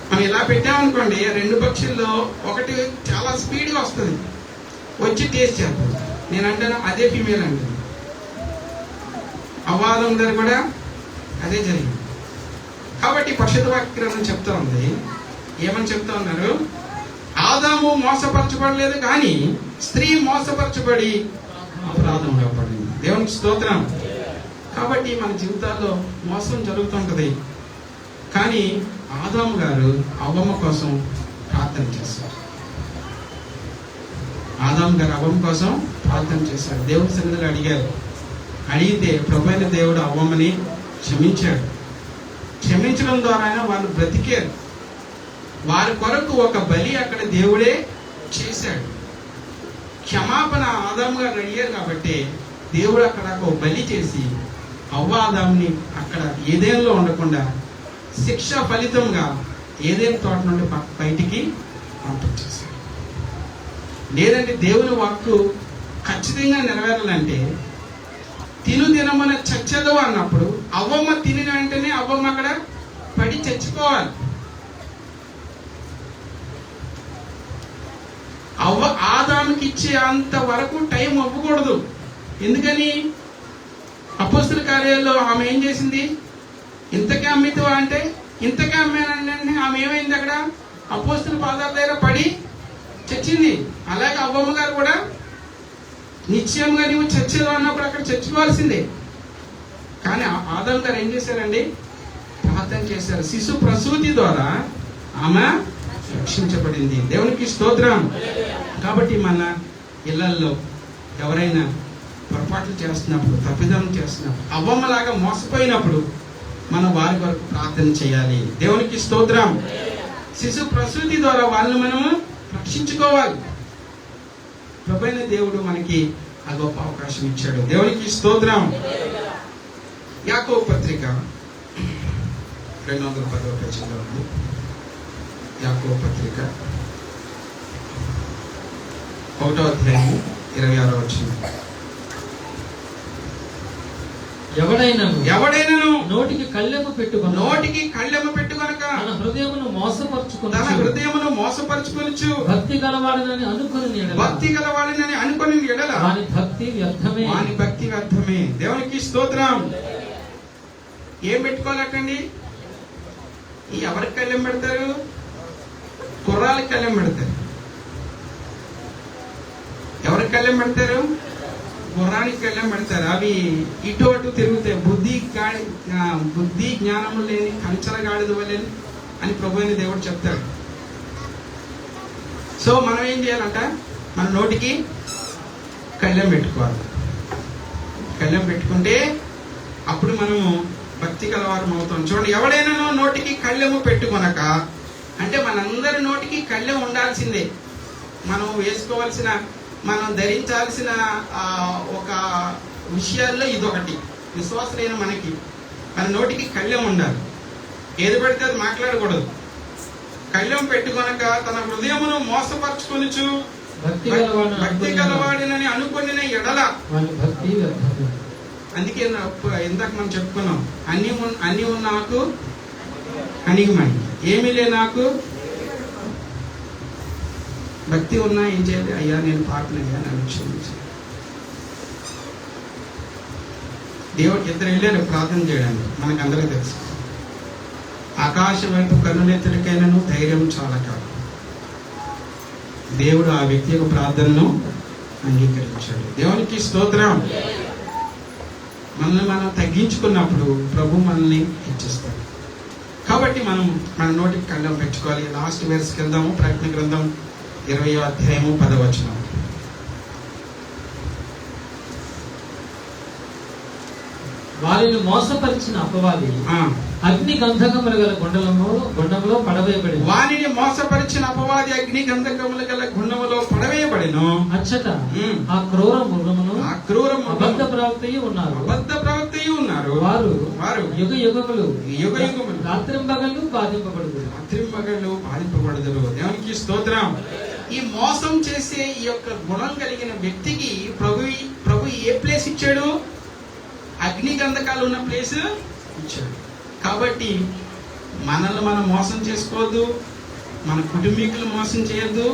మనం ఇలా పెట్టామనుకోండి, 2 పక్షుల్లో ఒకటి చాలా స్పీడ్గా వస్తుంది, వచ్చి టేస్ట్ చేస్తుంది. నేను అంటాను అదే ఫీమేల్ అండి. అవాదం దగ్గర కూడా అదే జరిగింది. కాబట్టి పరిశుద్ధ వాక్య గ్రంథం చెప్తా ఉంది, ఏమని చెప్తా ఉన్నారు? ఆదాము మోసపరచబడలేదు కానీ స్త్రీ మోసపరచబడి అపరాధంలో పడింది. దేవునికి స్తోత్రం. కాబట్టి మన జీవితాల్లో మోసం జరుగుతుంటది. కానీ ఆదాము గారు అవ్వమ్మ కోసం ప్రార్థన చేశారు. ఆదాము గారు అవ్వమ్మ కోసం ప్రార్థన చేశారు. దేవుని సన్నిధిలో అడిగారు. అడిగితే ప్రభువైన దేవుడు అవ్వమ్మని క్షమించాడు. క్షమించడం ద్వారా వాళ్ళు బ్రతికారు. వారి కొరకు ఒక బలి అక్కడ దేవుడే చేశాడు. క్షమాపణ ఆదాము గారు అడిగారు కాబట్టి దేవుడు అక్కడ ఒక బలి చేసి అవ్వ ఆదాముని అక్కడ ఏదేంలో ఉండకుండా శిక్ష ఫలితంగా ఏదేని తోట నుండి బయటికి పంపించేశాడు. లేదంటే దేవుని వాక్కు ఖచ్చితంగా నెరవేరాలంటే తినమున చచ్చదు అన్నప్పుడు అవ్వమ్మ తినిన వెంటనే అవ్వమ్మ అక్కడ పడి చచ్చిపోవాలి. అవ్వ ఆదాముకి ఇచ్చే అంత వరకు టైం అవ్వకూడదు. ఎందుకని? అపోస్తుల కార్యాల్లో ఆమె ఏం చేసింది? ఇంతకే అమ్మితవా అంటే ఇంతకే అమ్మానంటే ఆమె ఏమైంది? అక్కడ అపోస్తుల పాదాల దగ్గర పడి చచ్చింది. అలాగే అవ్వమ్మ గారు కూడా నిశ్చయంగా నువ్వు చచ్చేది అన్నప్పుడు అక్కడ చచ్చిపోవాల్సిందే. కానీ ఆదాము గారు ఏం చేశారండి? ప్రార్థన చేశారు. శిశు ప్రసూతి ద్వారా ఆమె రక్షించబడింది. దేవునికి స్తోత్రం. కాబట్టి మన ఇళ్లల్లో ఎవరైనా పొరపాట్లు చేస్తున్నప్పుడు, తప్పిదం చేస్తున్నప్పుడు, అవ్వమ్మలాగా మోసపోయినప్పుడు మనం వారి వరకు ప్రార్థన చేయాలి. దేవునికి స్తోత్రం. శిశు ప్రసూతి ద్వారా వాళ్ళని మనము రక్షించుకోవాలి. ప్రభువైన దేవుడు మనకి ఆ గొప్ప అవకాశం ఇచ్చాడు. దేవునికి స్తోత్రం. యాకోబు పత్రిక 210వ పేజీలో ఉంది. యాకోబు పత్రిక 1వ అధ్యాయం 26వ వచనం. ఎవడైనను నోటికి కళ్ళెము పెట్టుకొనక తన హృదయమును మోసపరచుకొనుచు భక్తి గలవాడినని అనుకొని ఎడల వాని భక్తి వ్యర్థమే. దేవునికి స్తోత్రం. ఏం పెట్టుకోవాలటండి? ఎవరికి కళ్ళెం పెడతారు? కుర్రాలకి కళ్ళెం పెడతారు. ఎవరికి కళ్ళెం పెడతారు? గుర్రానికి కళ్ళెం పెడతారు. అవి ఇటు అటు తిరుగుతాయి. బుద్ధి జ్ఞానము లేని కంచర గాడిద వలె అని ప్రభువైన దేవుడు చెప్తాడు. సో మనం ఏం చేయాలంట? మన నోటికి కళ్ళెం పెట్టుకోవాలి. కళ్ళెం పెట్టుకుంటే అప్పుడు మనము భక్తి గలవారం అవుతాం. చూడండి, ఎవడైనా నోటికి కళ్ళెము పెట్టుకొనక అంటే మనందరి నోటికి కళ్ళెం ఉండాల్సిందే. మనం వేసుకోవాల్సిన, మనం ధరించాల్సిన ఒక విషయాల్లో ఇదొకటి. విశ్వాసమైన మనకి మన నోటికి కళ్ళెం ఉండాలి. ఏది పడితే అది మాట్లాడకూడదు. కళ్ళెం పెట్టుకొనక తన హృదయమును మోసపరచుకొనుచు భక్తి గలవాడినని అనుకుని ఎడల అందుకే ఇందాక మనం చెప్పుకున్నాం, అన్నీ ఉన్న నాకు అణిగిమణి, ఏమీ లే నాకు. భక్తి ఉన్నా ఏం చేయాలి? అయ్యా నేను పాపనయ్యా, నన్ను క్షమించు. దేవుడు ఇద్దరు వెళ్ళారు ప్రార్థన చేయడానికి, మనకు అందరికీ తెలుసు. ఆకాశం వైపు కన్నులెత్తుడికైనాను ధైర్యం చాలా కాదు. దేవుడు ఆ వ్యక్తి యొక్క ప్రార్థనను అంగీకరించాడు. దేవునికి స్తోత్రం. మనల్ని మనం తగ్గించుకున్నప్పుడు ప్రభు మనల్ని హెచ్చిస్తాడు. కాబట్టి మనం మన నోటికి కండం పెట్టుకోవాలి. లాస్ట్ వెర్స్కి వెళ్దాము. ప్రకటన గ్రంథం 20వ అధ్యాయము 10వ వచనం. వారిని మోసపరిచిన అపవాది అగ్ని గంధకములు గల గుండంలో పడవేయబడి, వారిని మోసపరిచిన అపవాది అగ్ని గంధకములు గల గుండములో పడవేయబడిను. అచ్చట ఆ క్రూర మృగమును అబద్ధ ప్రవక్తయు ఉన్నారు. వారు యుగ యుగములు రాత్రింబగళ్ళు బాధింపబడుదురు. దేవునికి స్తోత్రం. ఈ మోసం చేసే ఈ యొక్క గుణం కలిగిన వ్యక్తికి ప్రభు ఏ ప్లేస్ ఇచ్చాడు? అగ్ని గంధకాలు ఉన్న ప్లేస్ ఇచ్చాడు. కాబట్టి మనల్ని మనం మోసం చేసుకోవద్దు, మన కుటుంబీకులు మోసం చేయొద్దు,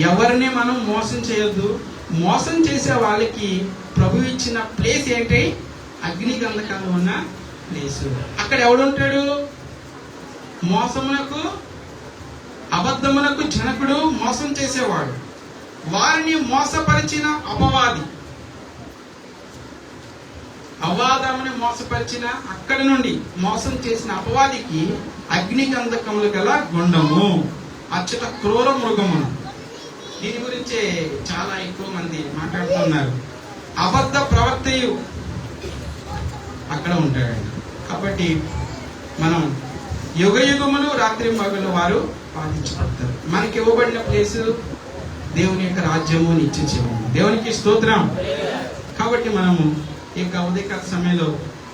ఎవరిని మనం మోసం చేయొద్దు. మోసం చేసే వాళ్ళకి ప్రభు ఇచ్చిన ప్లేస్ ఏంటి? అగ్ని గంధకాలు ఉన్న ప్లేస్. అక్కడ ఎవడుంటాడు? మోసమునకు అబద్ధమునకు జనకుడు, మోసం చేసేవాడు. వారిని మోసపరిచిన అపవాది, అవాదముని మోసపరిచిన, అక్కడి నుండి మోసం చేసిన అపవాదికి అగ్ని గంధకములు గల గుండము, అచ్చట క్రూర మృగము. దీని గురించే చాలా ఎక్కువ మంది మాట్లాడుతున్నారు. అబద్ధ ప్రవక్తయు అక్కడ ఉంటాడండి. కాబట్టి మనం యుగ యుగములు రాత్రి మగలు వారు బాధించబడతారు. మనకి ఇవ్వబడిన ప్లేసు దేవుని యొక్క రాజ్యము, నిత్య జీవము. దేవునికి స్తోత్రం. కాబట్టి మనము ఈ ఉదయకాల సమయంలో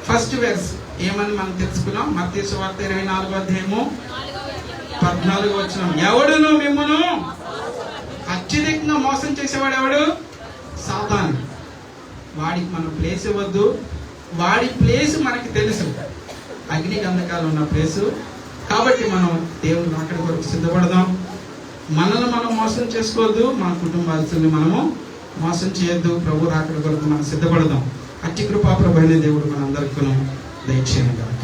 ఫస్ట్ వెర్స్ ఏమని మనం తెలుసుకున్నాం? మత్తయి సువార్త 24వ అధ్యాయము 14వ వచనం. ఎవడును మిమ్మును అత్యధికంగా మోసం చేసేవాడు ఎవడు? సాతాను. వాడికి మనం ప్లేస్ ఇవ్వద్దు. వాడి ప్లేస్ మనకి తెలుసు, అగ్ని గంధకాలు ఉన్న ప్లేసు. కాబట్టి మనం దేవుని రాకడ కొరకు సిద్ధపడదాం. మనల్ని మనం మోసం చేసుకోవద్దు, మన కుటుంబాలని మనము మోసం చేయొద్దు. ప్రభు రాకడ కొరకు మనం సిద్ధపడదాం. అట్టి కృపా ప్రభు అయిన దేవుడు మనందరికీ దయచేయను గాక.